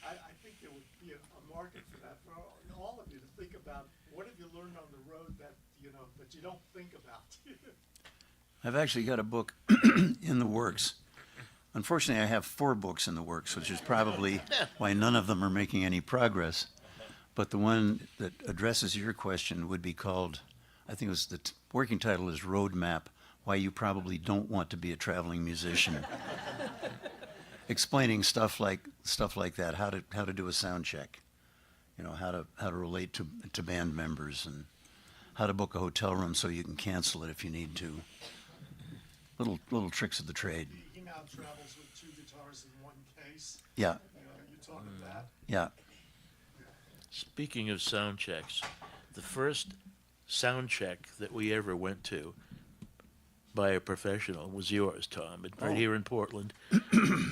I think there would be a market for that, for all of you to think about what have you learned on the road that you don't think about. I've actually got a book in the works. Unfortunately, I have 4 books in the works, which is probably why none of them are making any progress. But the one that addresses your question would be called, I think it was the working title is Roadmap, Why You Probably Don't Want to Be a Traveling Musician. Explaining stuff like that, how to do a sound check, how to relate to band members, and how to book a hotel room so you can cancel it if you need to. Little tricks of the trade. He now travels with 2 guitars in 1 case. Yeah, You talk of that. yeah. Speaking of sound checks, the first sound check that we ever went to by a professional was yours, Tom, right here in Portland.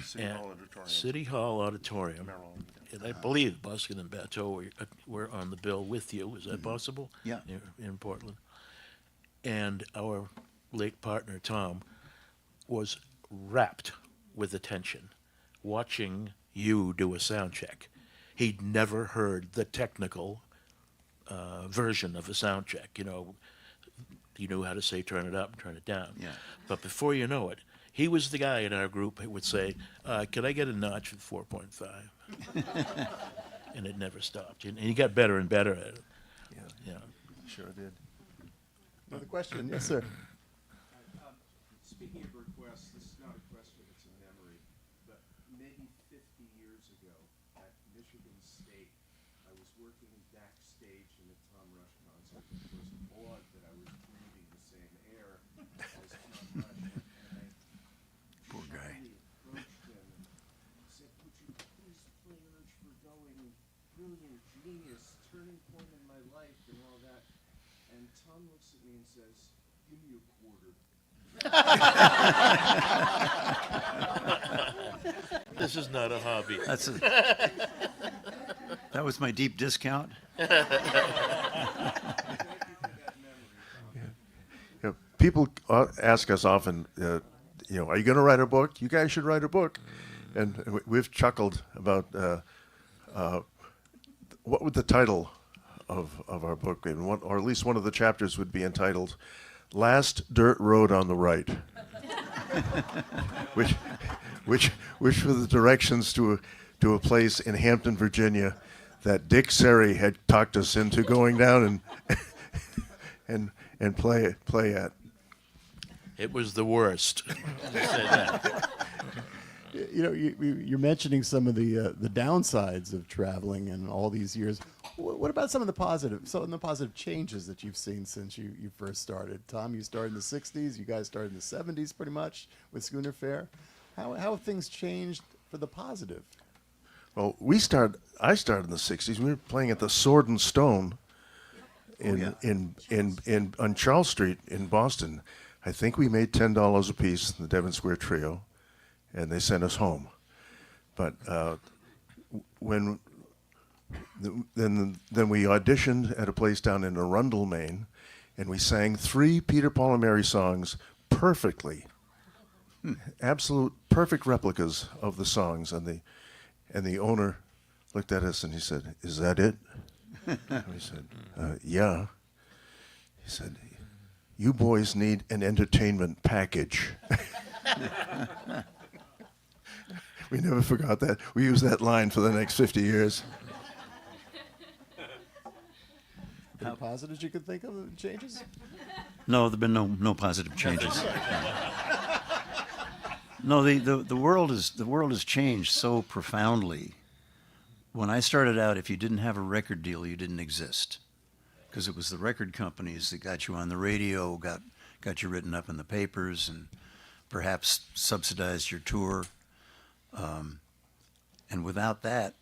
City And Hall Auditorium. City Hall Auditorium. Maryland. And I believe Buskin and Bateau were on the bill with you. Is that possible? Yeah. In Portland. And our late partner, Tom, was rapt with attention watching you do a sound check. He'd never heard the technical version of a sound check. You knew how to say turn it up and turn it down. Yeah. But before you know it, he was the guy in our group who would say, can I get a notch at 4.5? And it never stopped. And he got better and better at it. Yeah, sure did. Another question? Yes, sir. Speaking of requests, this is not a question, it's a memory. But maybe 50 years ago at Michigan State, I was working backstage in a Tom Rush concert and was awed that I was breathing the same air as Tom Rush. And I Poor guy. shyly approached him and said, "Would you please play Urge for Going, brilliant, genius, turning point in my life," and all that. And Tom looks at me and says, "Give me a quarter." This is not a hobby. That was my deep discount. People ask us often, are you going to write a book? You guys should write a book. And we've chuckled about what would the title of our book be? Or at least one of the chapters would be entitled Last Dirt Road on the Right. which were the directions to a place in Hampton, Virginia that Dick Seri had talked us into going down and play at. It was the worst. Let's say that. You're mentioning some of the downsides of traveling and all these years. What about some of the positive changes that you've seen since you first started? Tom, you started in the 60s. You guys started in the 70s pretty much with Schooner Fare. How have things changed for the positive? Well, I started in the 60s. We were playing at the Sword and Stone on Charles Street in Boston. I think we made $10 a piece, the Devon Square Trio, and they sent us home. But then we auditioned at a place down in Arundel, Maine, and we sang 3 Peter, Paul, and Mary songs perfectly. Absolute perfect replicas of the songs. And the owner looked at us and he said, "Is that it?" And we said, "Yeah." He said, "You boys need an entertainment package." We never forgot that. We used that line for the next 50 years. Any positives you could think of changes? No, there've been no positive changes. No, the world has changed so profoundly. When I started out, if you didn't have a record deal, you didn't exist, because it was the record companies that got you on the radio, got got you written up in the papers and perhaps subsidized your tour. And without that,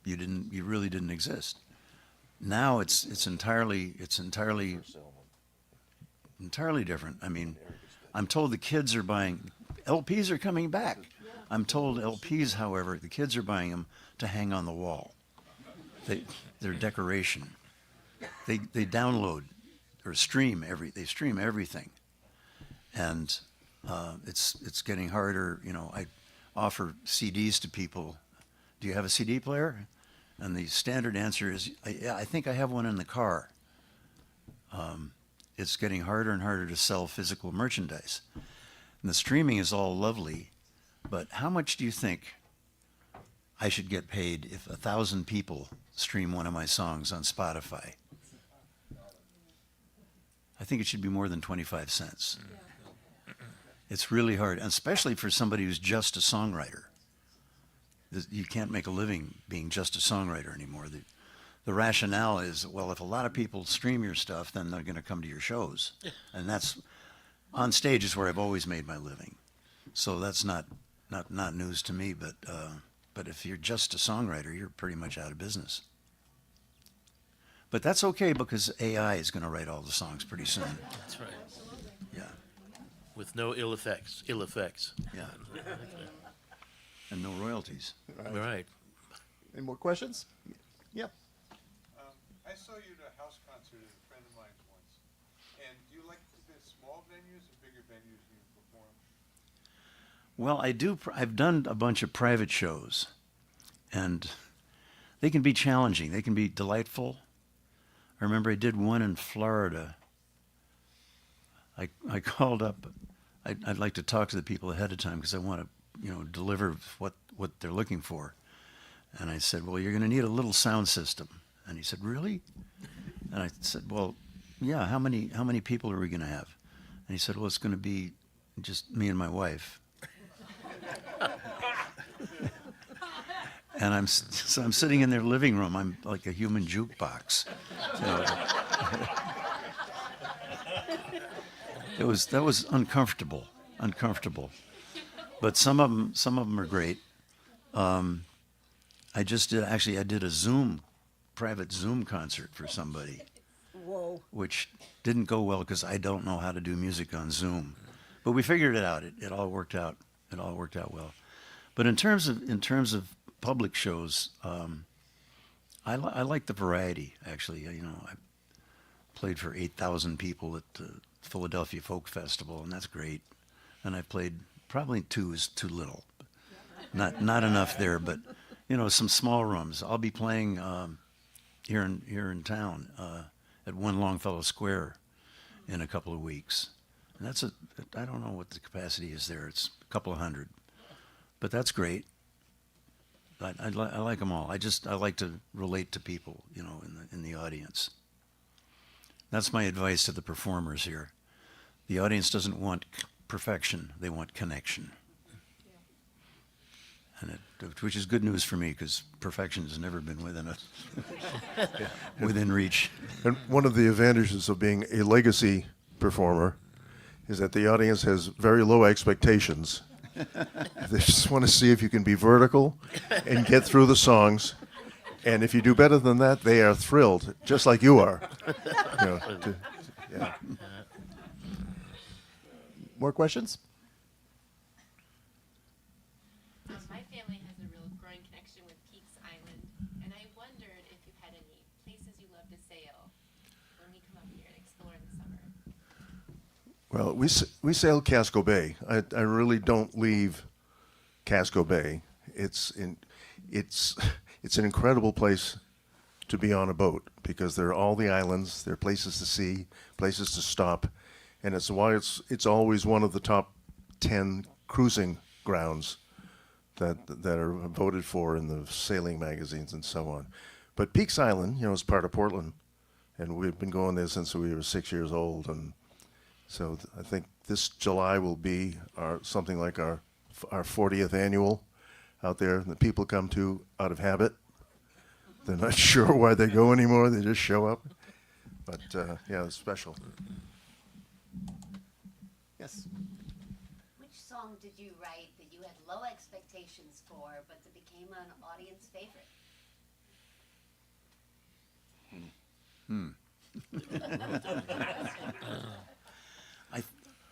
you really didn't exist. Now it's entirely different. I mean, I'm told the kids are buying LPs are coming back. I'm told LPs, however, the kids are buying them to hang on the wall. They're decoration. They download or stream everything, and it's getting harder. You know, I offer CDs to people. Do you have a CD player? And the standard answer is, yeah, I think I have one in the car. It's getting harder and harder to sell physical merchandise. And the streaming is all lovely, but how much do you think I should get paid if 1,000 people stream one of my songs on Spotify? I think it should be more than 25 cents. It's really hard, and especially for somebody who's just a songwriter. You can't make a living being just a songwriter anymore. The rationale is, well, if a lot of people stream your stuff, then they're going to come to your shows. And that's, on stage is where I've always made my living. So that's not news to me, but if you're just a songwriter, you're pretty much out of business. But that's okay, because AI is going to write all the songs pretty soon. That's right. Yeah, With no ill effects. yeah. And no royalties. All right. Any more questions? Yep. I saw you at a house concert at a friend of mine's once. And do you like the small venues or bigger venues when you perform? Well, I do. I've done a bunch of private shows, and they can be challenging. They can be delightful. I remember I did one in Florida. I called up. I'd like to talk to the people ahead of time because I want to, deliver what they're looking for. And I said, well, you're going to need a little sound system. And he said, really? And I said, well, yeah. How many people are we going to have? And he said, well, it's going to be just me and my wife. And I'm sitting in their living room. I'm like a human jukebox. That was uncomfortable. But some of them are great. I did a private Zoom concert for somebody. Whoa. Which didn't go well because I don't know how to do music on Zoom. But we figured it out. It all worked out. It all worked out well. But in terms of public shows, I like the variety. Actually, I played for 8,000 people at the Philadelphia Folk Festival, and that's great. And I've played probably 2 is too little, not enough there. But some small rooms. I'll be playing here in town at One Longfellow Square in a couple of weeks, and I don't know what the capacity is there. It's a couple of hundred, but that's great. I like them all. I like to relate to people, in the audience. That's my advice to the performers here. The audience doesn't want perfection; they want connection. And which is good news for me because perfection has never been within reach. And one of the advantages of being a legacy performer is that the audience has very low expectations. They just want to see if you can be vertical and get through the songs. And if you do better than that, they are thrilled, just like you are. Yeah. More questions? My family has a real growing connection with Peaks Island, and I wondered if you had any places you love to sail when we come up here and explore in the summer. Well, we sail Casco Bay. I really don't leave Casco Bay. It's an incredible place to be on a boat because there are all the islands, there are places to see, places to stop, and it's why it's always one of the top 10 cruising grounds that are voted for in the sailing magazines and so on. But Peaks Island, is part of Portland, and we've been going there since we were 6 years old, and so I think this July will be something like our 40th annual out there. And the people come to out of habit. They're not sure why they go anymore. They just show up. But yeah, it's special. Yes. Which song did you write that you had low expectations for, but that became an audience favorite?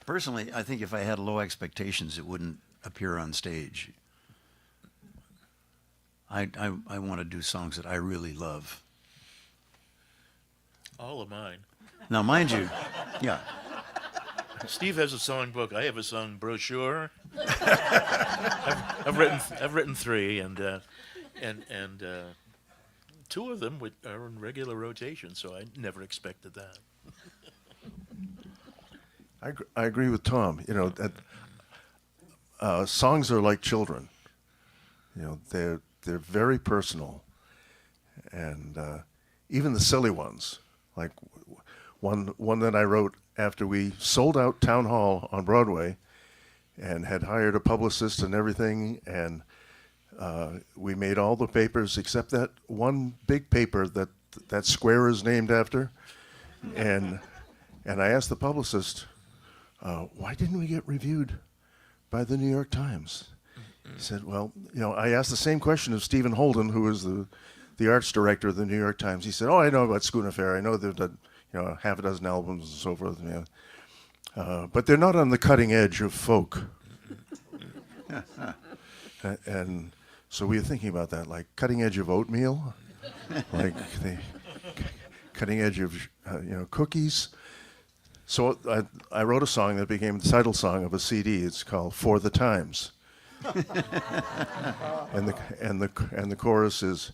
Personally, I think if I had low expectations, it wouldn't appear on stage. I want to do songs that I really love. All of mine. Now, mind you, yeah, Steve has a songbook. I have a song brochure. I've written three, and two of them are in regular rotation. So I never expected that. I agree with Tom. You know, that songs are like children. You know, they're very personal, and even the silly ones, like one that I wrote after we sold out Town Hall on Broadway, and had hired a publicist and everything, and we made all the papers except that one big paper that square is named after, and I asked the publicist, why didn't we get reviewed by the New York Times? He said, well, you know, I asked the same question of Stephen Holden, who is the arts director of the New York Times. He said, oh, I know about Schooner Fair. I know they've done, you know, half a dozen albums and so forth. You know. But they're not on the cutting edge of folk. And so we were thinking about that, like cutting edge of oatmeal, like the cutting edge of, you know, cookies. So I wrote a song that became the title song of a CD. It's called For the Times. and the chorus is,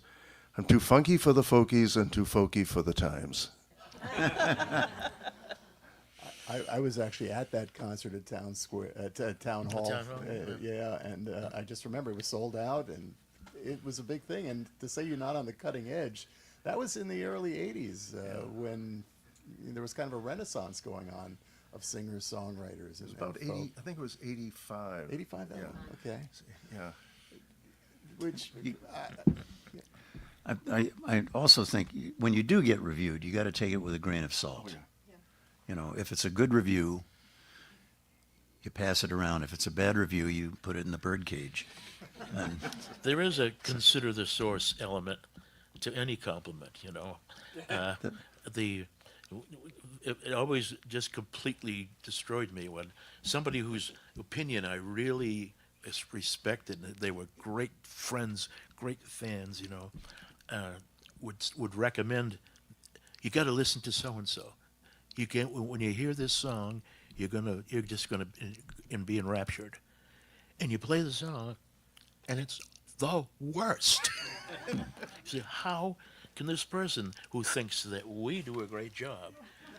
I'm too funky for the folkies and too folky for the times. I was actually at that concert at Town Square, at Town Hall. Town Hall, Yeah, and I just remember it was sold out, and it was a big thing. And to say you're not on the cutting edge, that was in the early '80s when there was kind of a renaissance going on of singers, songwriters. It was about 80. I think it was 85. 85. Yeah. Okay. Yeah. Which. I also think when you do get reviewed, you got to take it with a grain of salt. Oh, yeah. You know, if it's a good review, you pass it around. If it's a bad review, you put it in the birdcage. And There is a consider the source element to any compliment, you know. It always just completely destroyed me when somebody whose opinion I really respected, they were great friends, great fans, you know, would recommend, you got to listen to so and so. You can't, when you hear this song, you're just gonna be enraptured, and you play the song, and it's the worst. See, how can this person who thinks that we do a great job,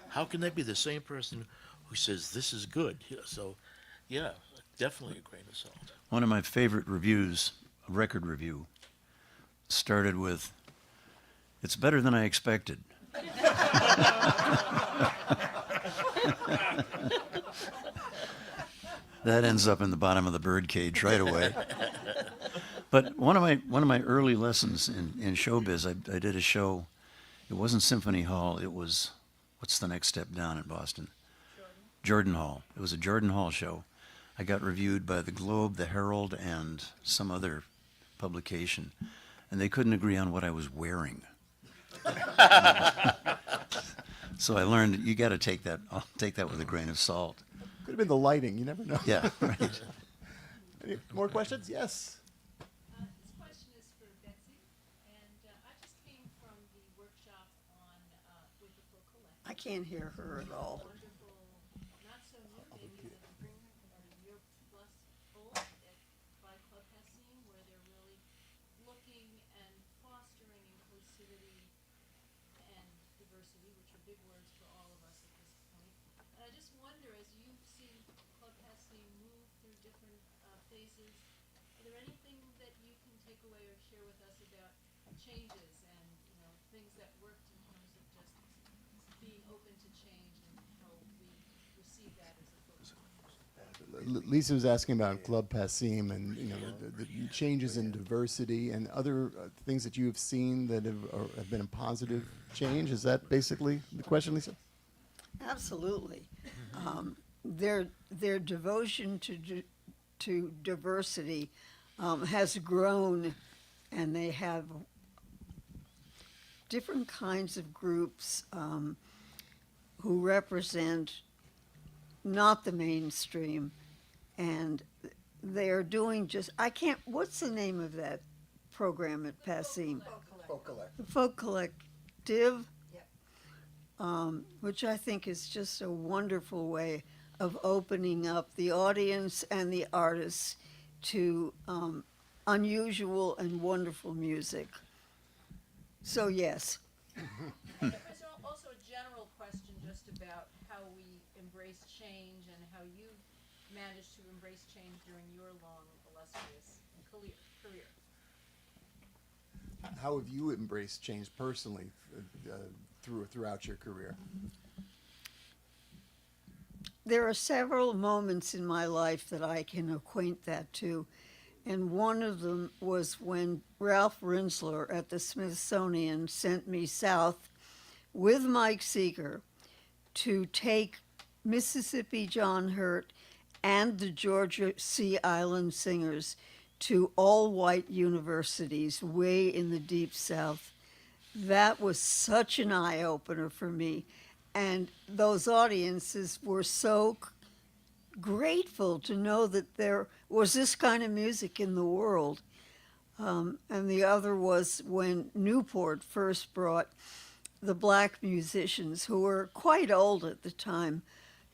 how can that be the same person who says this is good? Yeah, so, yeah, definitely a grain of salt. one of my favorite reviews, a record review, started with, "It's better than I expected." That ends up in the bottom of the birdcage right away. But one of my early lessons in showbiz, I did a show. It wasn't Symphony Hall. It was, what's the next step down in Boston? Jordan Hall. It was a Jordan Hall show. I got reviewed by the Globe, the Herald, and some other publication, and they couldn't agree on what I was wearing. So I learned you got to take that. I'll take that with a grain of salt. Could have been the lighting. You never know. Yeah, right. Any more questions? Yes. This question is for Betsy, and I just came from the workshop on with the folk collective. I can't hear her at all. Wonderful, not so new babies that bring a year plus old by Club Hassim, where they're really looking and fostering inclusivity and diversity, which are big words for all of us at this point. And I just wonder, as you've seen Club Hassim move through different phases, are there anything that you can take away or share with us about changes and, you know, things that worked in terms of just being open to change and how we receive that as a folk? Lisa was asking about Club Passim and the changes in diversity and other things that you have seen that have been a positive change. Is that basically the question, Lisa? Absolutely. their devotion to diversity has grown, and they have different kinds of groups who represent not the mainstream, and they are doing just, I can't, what's the name of that program at Passim? Folk Collect. The Folk Collective, which I think is just a wonderful way of opening up the audience and the artists to unusual and wonderful music. So yes. There's also a general question just about how we embrace change and how you managed to embrace change during your long, illustrious career. How have you embraced change personally throughout your career? There are several moments in my life that I can acquaint that to. And one of them was when Ralph Rinsler at the Smithsonian sent me south with Mike Seeger to take Mississippi John Hurt and the Georgia Sea Island Singers to all-white universities way in the Deep South. That was such an eye-opener for me. And those audiences were so grateful to know that there was this kind of music in the world. And the other was when Newport first brought the black musicians, who were quite old at the time,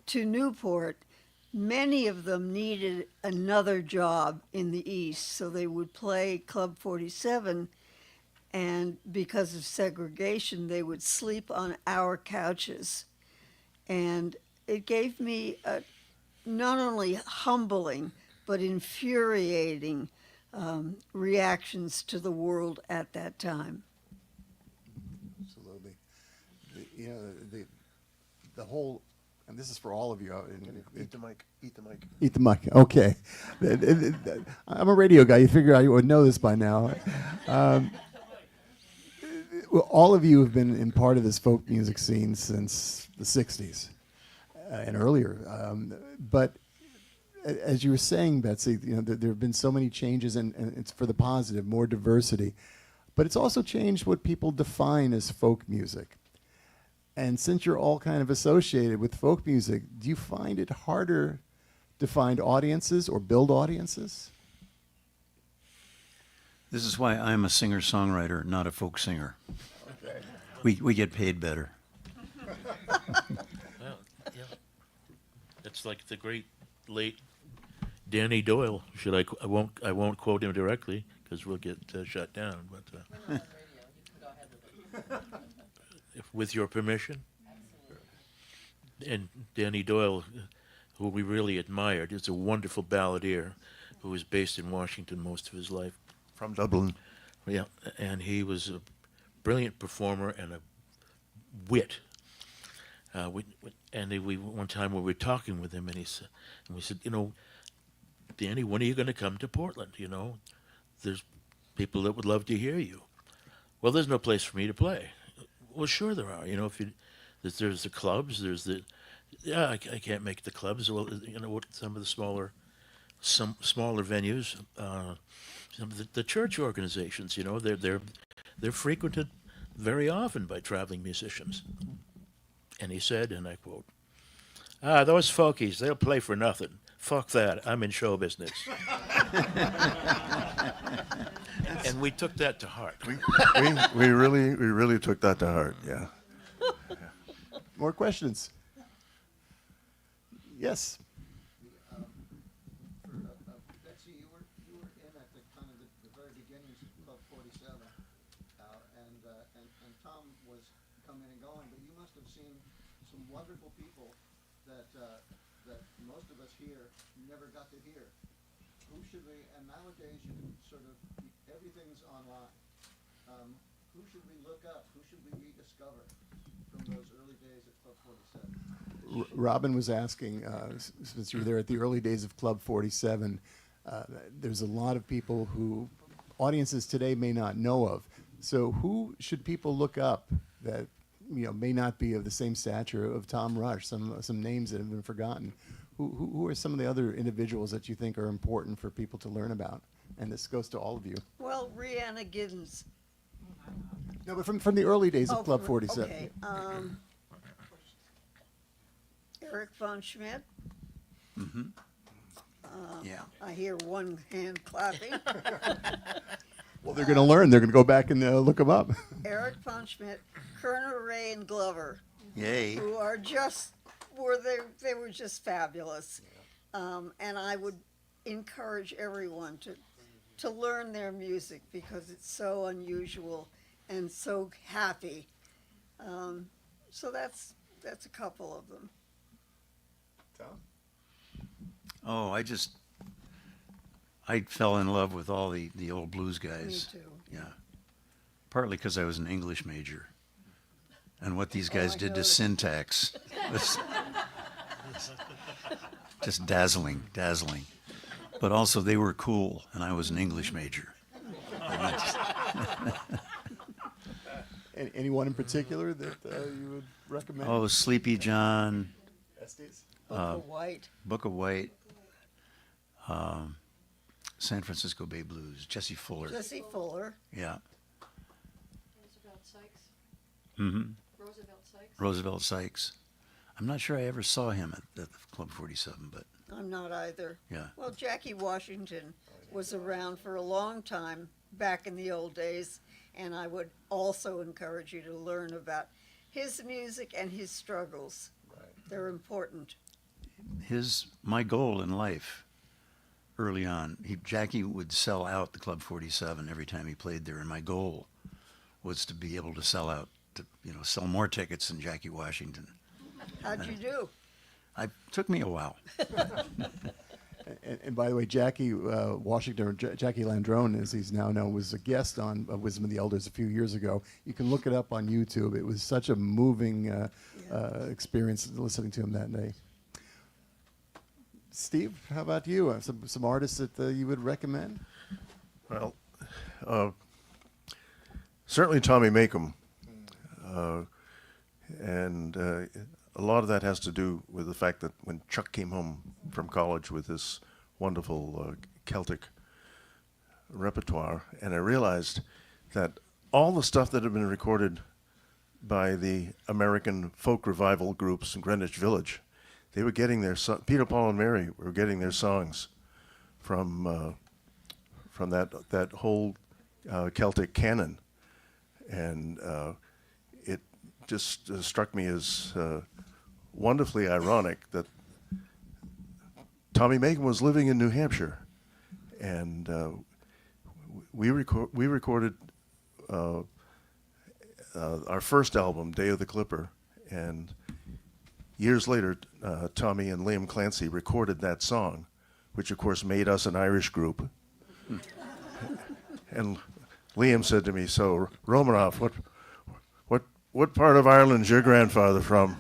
to Newport. Many of them needed another job in the East, so they would play Club 47, and because of segregation, they would sleep on our couches. And it gave me not only humbling, but infuriating reactions to the world at that time. Absolutely. The whole, and this is for all of you. Eat the mic. Eat the mic. Eat the mic. Okay. I'm a radio guy. You figure I would know this by now. Well, all of you have been in part of this folk music scene since the 60s and earlier. But as you were saying, Betsy, there have been so many changes, and it's for the positive, more diversity. But it's also changed what people define as folk music. And since you're all kind of associated with folk music, do you find it harder to find audiences or build audiences? This is why I'm a singer-songwriter, not a folk singer. Okay. We get paid better. Well, yeah. It's like the great late Danny Doyle. I won't quote him directly because we'll get shut down. But with your permission. And Danny Doyle, who we really admired, is a wonderful balladeer who was based in Washington most of his life. From Dublin. Yeah, and he was a brilliant performer and a wit. One time we were talking with him, and we said, Danny, when are you going to come to Portland? There's people that would love to hear you. Well, there's no place for me to play. Well, sure there are. There's the clubs. I can't make the clubs. Well, some of the smaller venues. Some of the church organizations, they're frequented very often by traveling musicians. And he said, and I quote, those folkies, they'll play for nothing. Fuck that, I'm in show business. And we took that to heart. We really took that to heart, yeah. More questions? Yes. Betsy, you were in at the kind of the very beginnings of Club 47, and Tom was coming and going, but you must have seen some wonderful people that most of us here never got to hear. Who should we? And nowadays, you can sort of everything's online. Who should we look up? Who should we rediscover from those early days at Club 47? Robin was asking, since you were there at the early days of Club 47, there's a lot of people who audiences today may not know of. So who should people look up that may not be of the same stature of Tom Rush? Some names that have been forgotten. Who are some of the other individuals that you think are important for people to learn about? And this goes to all of you. Well, Rihanna Giddens. No, but from the early days of Oh, Club 47. Okay. Eric von Schmidt. Mm-hmm. Yeah. I hear one hand clapping. Well, they're going to learn. They're going to go back and look them up. Eric von Schmidt, Colonel Ray and Glover, Yay. who are they were just fabulous. And I would encourage everyone to learn their music because it's so unusual and so happy. So that's a couple of them. Tom? Oh, I fell in love with all the old blues guys. Me too. Yeah. Partly because I was an English major. And what these guys I did to noticed. syntax was just dazzling. But also they were cool, and I was an English major. Anyone in particular that you would recommend? Oh, Sleepy John, Estes? Book of White. Book of White, San Francisco Bay Blues, Jesse Fuller. Jesse Fuller. Yeah. Roosevelt Sykes. Mm-hmm. Roosevelt Sykes. Roosevelt Sykes. I'm not sure I ever saw him at the Club 47, but I'm not either. yeah. Well, Jackie Washington was around for a long time back in the old days, and I would also encourage you to learn about his music and his struggles. Right. They're important. My goal in life early on, Jackie would sell out the Club 47 every time he played there, and my goal was to be able to sell more tickets than Jackie Washington. How'd you do? It took me a while. And by the way, Jackie Washington, or Jackie Landrone, as he's now known, was a guest on Wisdom of the Elders a few years ago. You can look it up on YouTube. It was such a moving experience listening to him that day. Steve, how about you? Some artists that you would recommend? Well, certainly Tommy Makem. And a lot of that has to do with the fact that when Chuck came home from college with this wonderful Celtic repertoire, and I realized that all the stuff that had been recorded by the American folk revival groups in Greenwich Village, they were getting their Peter, Paul, and Mary were getting their songs from that whole Celtic canon, and it just struck me as wonderfully ironic that Tommy Makem was living in New Hampshire, and we recorded our first album, Day of the Clipper, and years later, Tommy and Liam Clancy recorded that song, which of course made us an Irish group. And Liam said to me, "So Romanoff, what part of Ireland's your grandfather from?"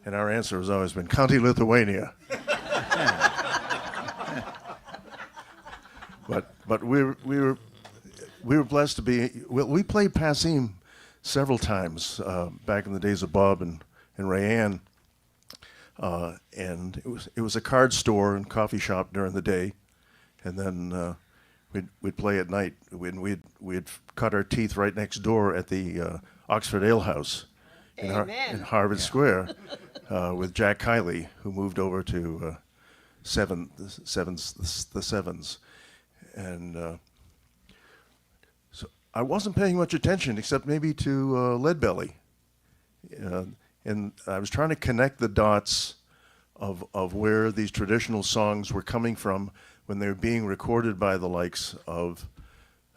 And our answer has always been County Lithuania. But we were blessed to be. We played Passim several times back in the days of Bob and Rayanne, and it was a card store and coffee shop during the day, and then we'd play at night. We'd cut our teeth right next door at the Oxford Ale House in Harvard Square with Jack Kiley, who moved over to the Sevens, and so I wasn't paying much attention except maybe to Leadbelly, and I was trying to connect the dots of where these traditional songs were coming from when they were being recorded by the likes of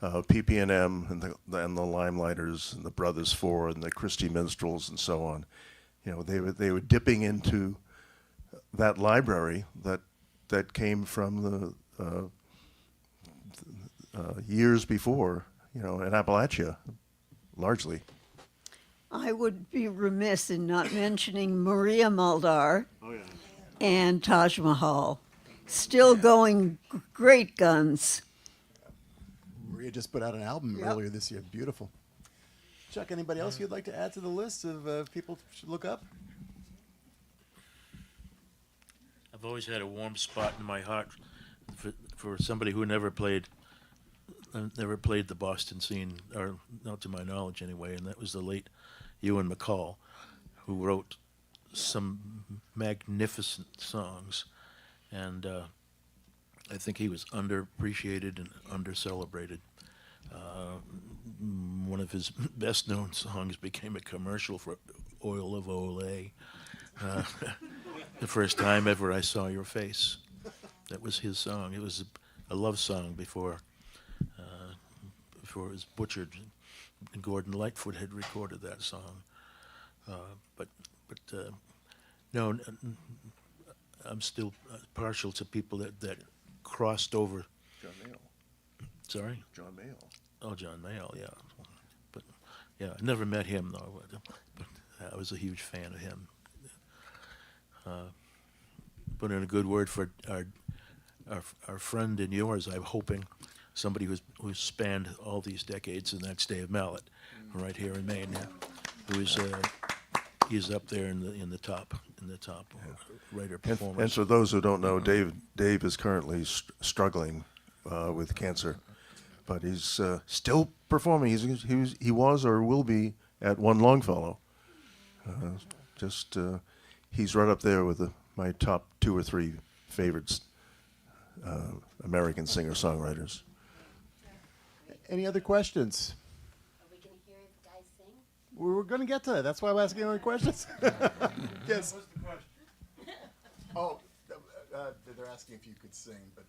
PP&M and the Limelighters and the Brothers Four and the Christie Minstrels and so on. You know, they were dipping into that library that came from the years before, in Appalachia, largely. I would be remiss in not mentioning Maria Muldaur and Taj Mahal. Still going great guns. Maria just put out an album earlier this year. Beautiful. Chuck, anybody else you'd like to add to the list of people should look up? I've always had a warm spot in my heart for somebody who never played the Boston scene, or not to my knowledge anyway, and that was the late Ewan McCall, who wrote some magnificent songs, and I think he was underappreciated and under-celebrated. One of his best-known songs became a commercial for Oil of Olay. The first time ever I saw your face. That was his song. It was a love song before it was butchered. And Gordon Lightfoot had recorded that song. No, I'm still partial to people that crossed over. John Mayall. Sorry? John Mayall. Oh, John Mayall, yeah. But yeah, I never met him though. But I was a huge fan of him. Put in a good word for our friend and yours. I'm hoping somebody who's spanned all these decades, the next Dave Mallet, right here in Maine, who's he's up there in the top writer performers. And for those who don't know, Dave is currently struggling with cancer, but he's still performing. He was or will be at One Longfellow. He's right up there with my top 2 or 3 favorites, American singer-songwriters. Any other questions? Are we gonna hear the guys sing? We were going to get to that. That's why I'm asking other questions. Yes. What's the question? Oh, they're asking if you could sing, but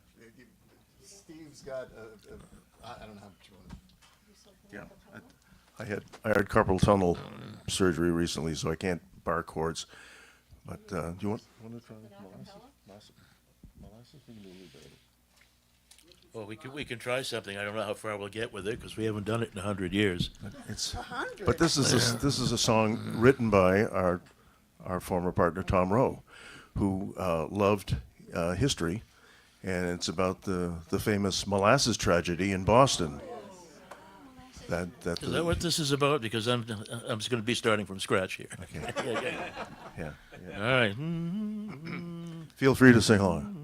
Steve's got I don't know how much you want to. Yeah, I had carpal tunnel surgery recently, so I can't bar chords. But do you want to try molasses? Molasses? We can do a little bit. Well, we can try something. I don't know how far we'll get with it because we haven't done it in 100 years. But this is a song written by our former partner Tom Rowe, who loved history, and it's about the famous molasses tragedy in Boston. Is that what this is about? Because I'm just going to be starting from scratch here. Okay. Yeah. All right. Feel free to sing along.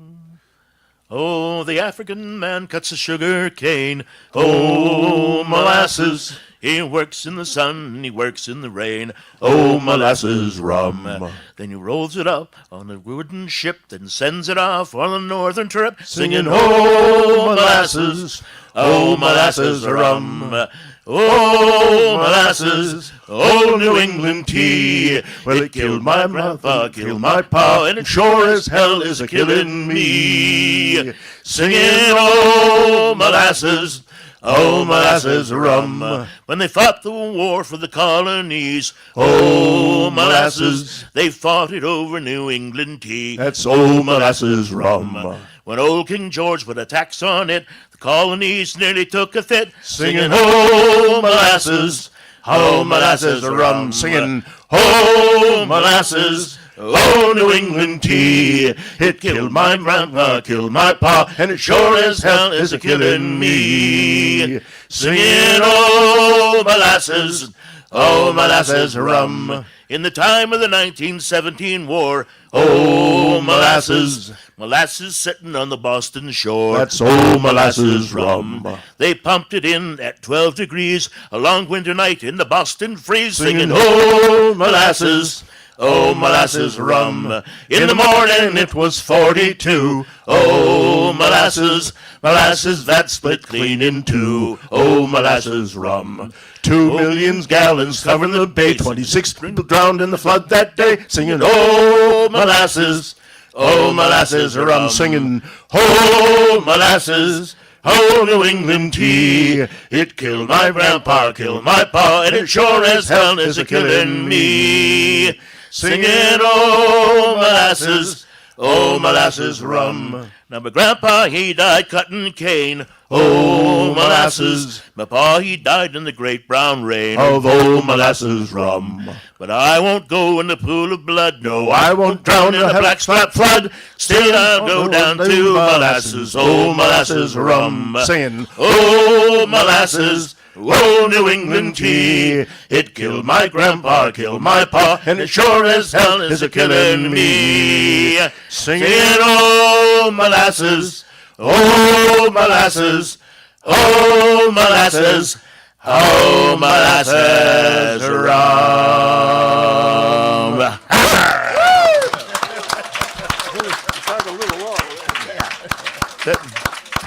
Oh, the African man cuts a sugar cane. Oh, molasses. He works in the sun, he works in the rain. Oh, molasses rum. Then he rolls it up on a wooden ship, then sends it off on a northern trip, singing, oh, molasses. Oh, molasses rum. Oh, molasses, oh, New England tea. Well, it killed my grandpa, killed my pa, and it sure as hell is a killing me. Singing, oh, molasses, oh, molasses rum. When they fought the war for the colonies, oh, molasses, they fought it over New England tea. That's oh, molasses rum. When old King George put a tax on it, the colonies nearly took a fit, singing, oh, molasses, oh, molasses rum, singing, oh, molasses, oh, New England tea. It killed my grandpa, killed my pa, and it sure as hell is a killing me. Singing, oh, molasses, oh, molasses rum. In the time of the 1917 war, oh, molasses, molasses sitting on the Boston shore. That's oh, molasses rum. They pumped it in at 12 degrees a long winter night in the Boston freeze, singing, oh, molasses, oh, molasses rum. In the morning it was 42. Oh, molasses, molasses that split clean in two. Oh, molasses rum. 2 million gallons covering the bay. 26 people drowned in the flood that day, singing, oh, molasses, oh, molasses rum, singing, oh, molasses, oh, New England tea. It killed my grandpa, killed my pa, and it sure as hell is a killing me. Singing, oh, molasses, oh, molasses rum. Now my grandpa, he died cutting cane. Oh, molasses. My pa, he died in the great brown rain Of oh, molasses rum. But I won't go in the pool of blood. No, I won't drown in the black slap flood. Still I'll go down to molasses. Oh, molasses rum. Singing, oh, molasses. Oh, New England tea, it killed my grandpa, killed my pa, and it sure as hell is a killing me. Singing, oh, molasses, oh, molasses, oh, molasses, oh, molasses rum.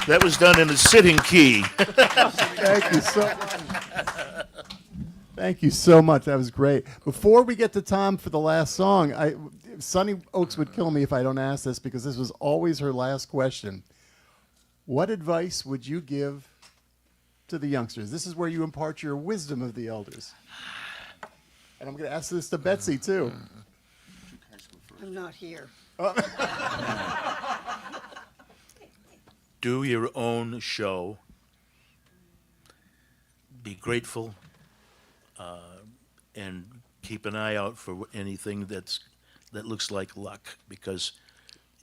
That was done in a sitting key. Thank you so much. Thank you so much. That was great. Before we get to Tom for the last song, Sunny Oaks would kill me if I don't ask this because this was always her last question. What advice would you give to the youngsters? This is where you impart your wisdom of the elders. And I'm going to ask this to Betsy, too. I'm not here. Do your own show. Be grateful, and keep an eye out for anything that looks like luck. Because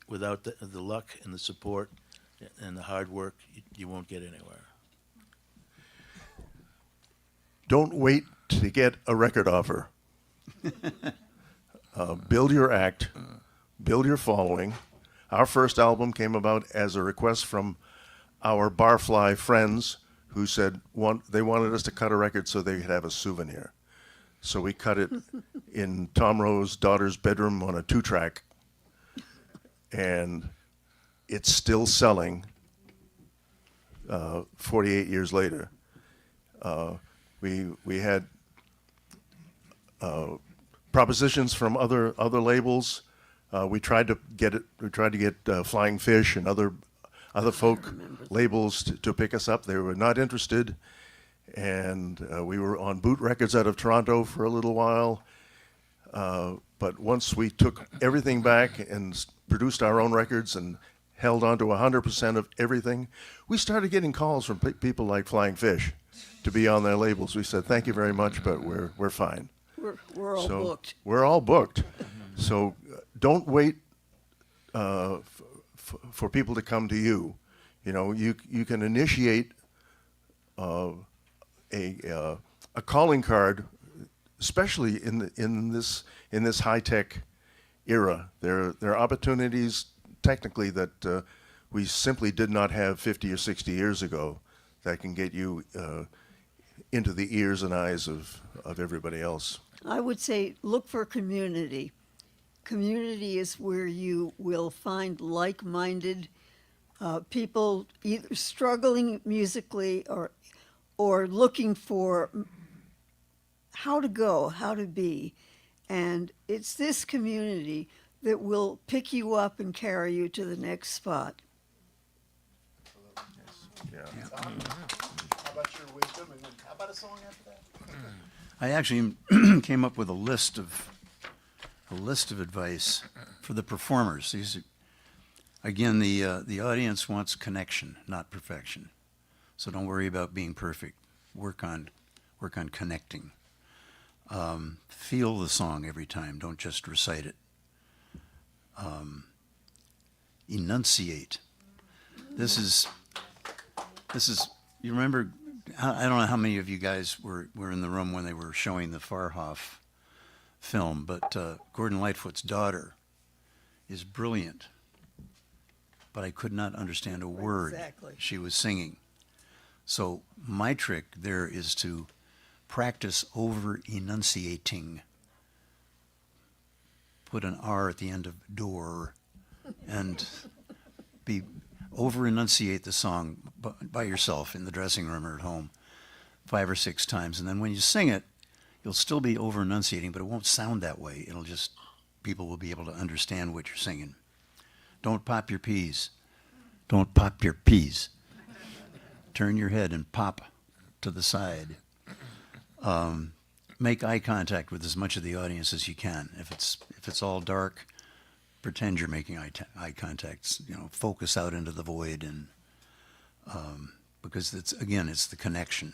without the luck and the support and the hard work, you won't get anywhere. Don't wait to get a record offer. Build your act, build your following. Our first album came about as a request from our barfly friends who said they wanted us to cut a record so they could have a souvenir. So we cut it in Tom Rowe's daughter's bedroom on a 2-track, and it's still selling 48 years later. We had propositions from other labels. We tried to get Flying Fish and other folk labels to pick us up. They were not interested, and we were on Boot Records out of Toronto for a little while. But once we took everything back and produced our own records and held on to 100% of everything, we started getting calls from people like Flying Fish to be on their labels. We said, thank you very much, but we're fine. We're all booked. We're all booked. So don't wait for people to come to you. You know, you can initiate a calling card, especially in this high tech era. There are opportunities technically that we simply did not have 50 or 60 years ago that can get you into the ears and eyes of everybody else. I would say look for community. Community is where you will find like-minded people either struggling musically or looking for how to go, how to be. And it's this community that will pick you up and carry you to the next spot. Yeah. How about your wisdom? And then how about a song after that? I actually came up with a list of advice for the performers. These are, again, the audience wants connection, not perfection. So don't worry about being perfect. Work on connecting. Feel the song every time. Don't just recite it. Enunciate. This is. You remember? I don't know how many of you guys were in the room when they were showing the Farhoff film, but Gordon Lightfoot's daughter is brilliant, but I could not understand a word she was singing. So my trick there is to practice over enunciating. Put an R at the end of door and be over enunciate the song by yourself in the dressing room or at home 5 or 6 times, and then when you sing it, you'll still be over enunciating, but it won't sound that way. It'll just, people will be able to understand what you're singing. Don't pop your peas. Don't pop your peas. Turn your head and pop to the side. Make eye contact with as much of the audience as you can. If it's all dark, pretend you're making eye contact. You know, focus out into the void, and because it's the connection,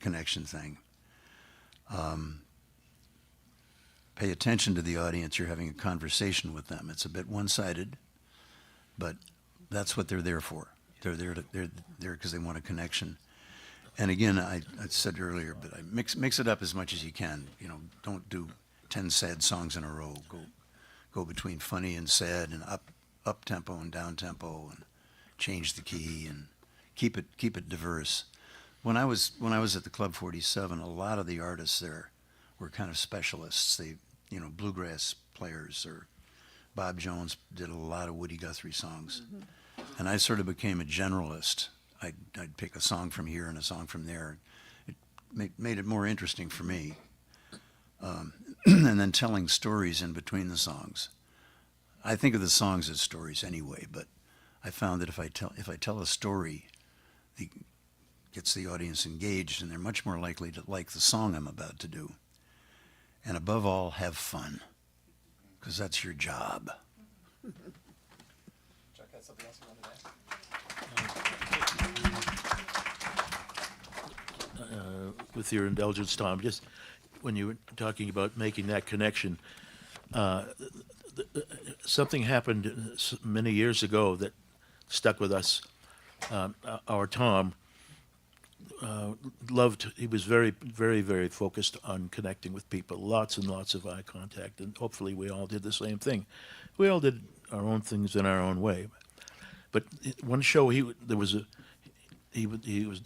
connection thing. Pay attention to the audience. You're having a conversation with them. It's a bit one-sided, but that's what they're there for. They're there because they want a connection. And again, I said earlier, but I mix it up as much as you can. You know, don't do 10 sad songs in a row. Go between funny and sad, and up tempo and down tempo, and change the key and keep it diverse. When I was at the Club 47, a lot of the artists there were kind of specialists. They, you know, bluegrass players, or Bob Jones did a lot of Woody Guthrie songs, and I sort of became a generalist. I'd pick a song from here and a song from there. It made it more interesting for me. And then telling stories in between the songs. I think of the songs as stories anyway, but I found that if I tell a story, it gets the audience engaged, and they're much more likely to like the song I'm about to do. And above all, have fun, because that's your job. Chuck had something else you wanted to ask? With your indulgence, Tom, just when you were talking about making that connection, something happened many years ago that stuck with us. Our Tom he was very, very, very focused on connecting with people, lots and lots of eye contact, and hopefully we all did the same thing. We all did our own things in our own way. But one show,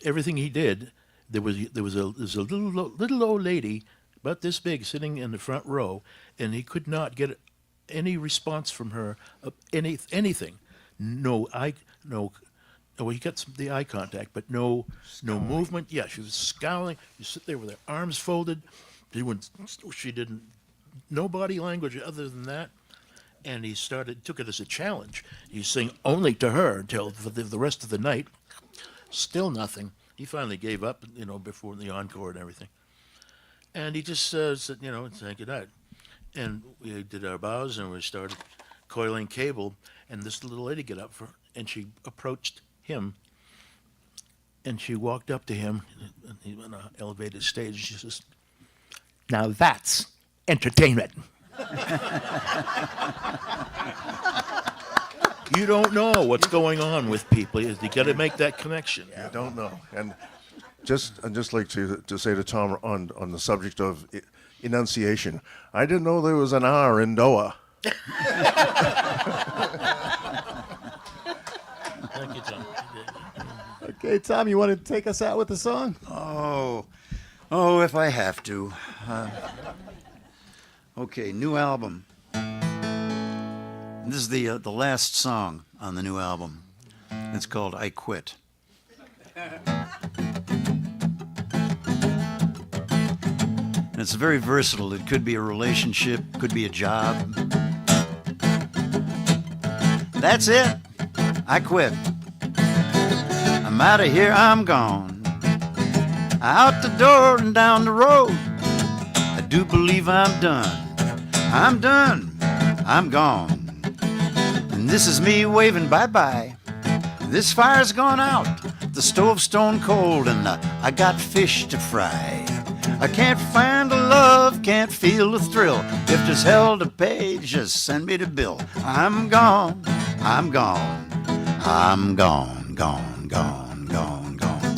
everything he did, there was a little old lady about this big sitting in the front row, and he could not get any response from her of anything. He got the eye contact, but no movement. Yeah, she was scowling. You sit there with her arms folded. She didn't, no body language other than that. And he took it as a challenge. He sang only to her until for the rest of the night. Still nothing. He finally gave up, before the encore and everything. And he just said, thank you, that. And we did our bows, and we started coiling cable. And this little lady got up, and she approached him. And she walked up to him, and he went on an elevated stage. And she says, "Now that's entertainment." You don't know what's going on with people. You got to make that connection. You don't know. And I'd just like to say to Tom on the subject of enunciation, I didn't know there was an R in Doha. Thank you, Tom. Okay, Tom, you want to take us out with the song? Oh, if I have to. Okay, new album. This is the last song on the new album. It's called "I Quit." And it's very versatile. It could be a relationship, could be a job. That's it. I quit. I'm out of here, I'm gone. Out the door and down the road. I do believe I'm done. I'm done. I'm gone. And this is me waving bye-bye. This fire's gone out. The stove's stone cold, and I got fish to fry. I can't find the love, can't feel the thrill. If there's hell to pay, just send me the bill. I'm gone, I'm gone, I'm gone, gone, gone, gone, gone.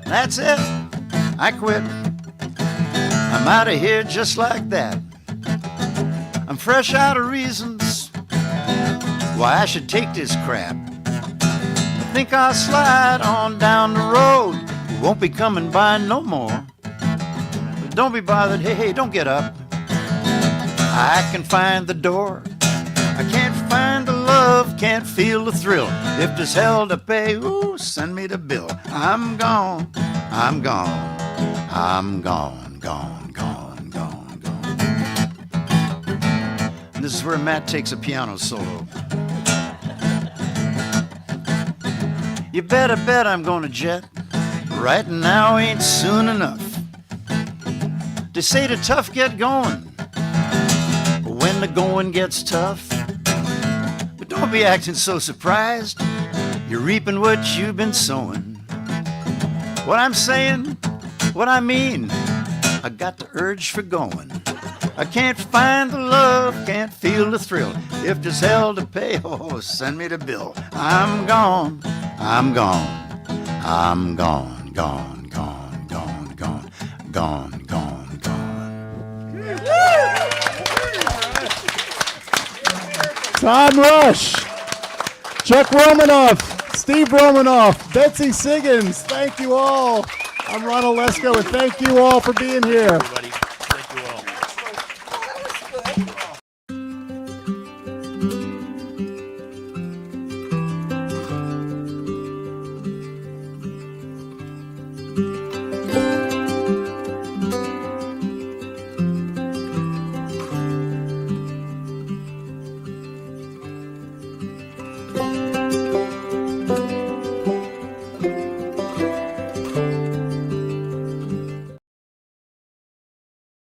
That's it, I quit. I'm out of here just like that. I'm fresh out of reasons why I should take this crap. I think I'll slide on down the road. Won't be coming by no more. But don't be bothered, hey, don't get up. I can find the door. I can't find the love, can't feel the thrill. If there's hell to pay, ooh, send me the bill. I'm gone, I'm gone, I'm gone, gone, gone, gone, gone. And this is where Matt takes a piano solo. You better bet I'm gonna jet. Right now ain't soon enough. They say the tough get going, but when the going gets tough, but don't be acting so surprised. You're reaping what you've been sowing. What I'm saying, what I mean, I got the urge for going. I can't find the love, can't feel the thrill. If there's hell to pay, oh, send me the bill. I'm gone, I'm gone, I'm gone, gone, gone, gone, gone, gone, gone, gone. Tom Rush, Chuck Romanoff, Steve Romanoff, Betsy Siggins, thank you all. I'm Ron Olesko, and thank you all for being here. Everybody.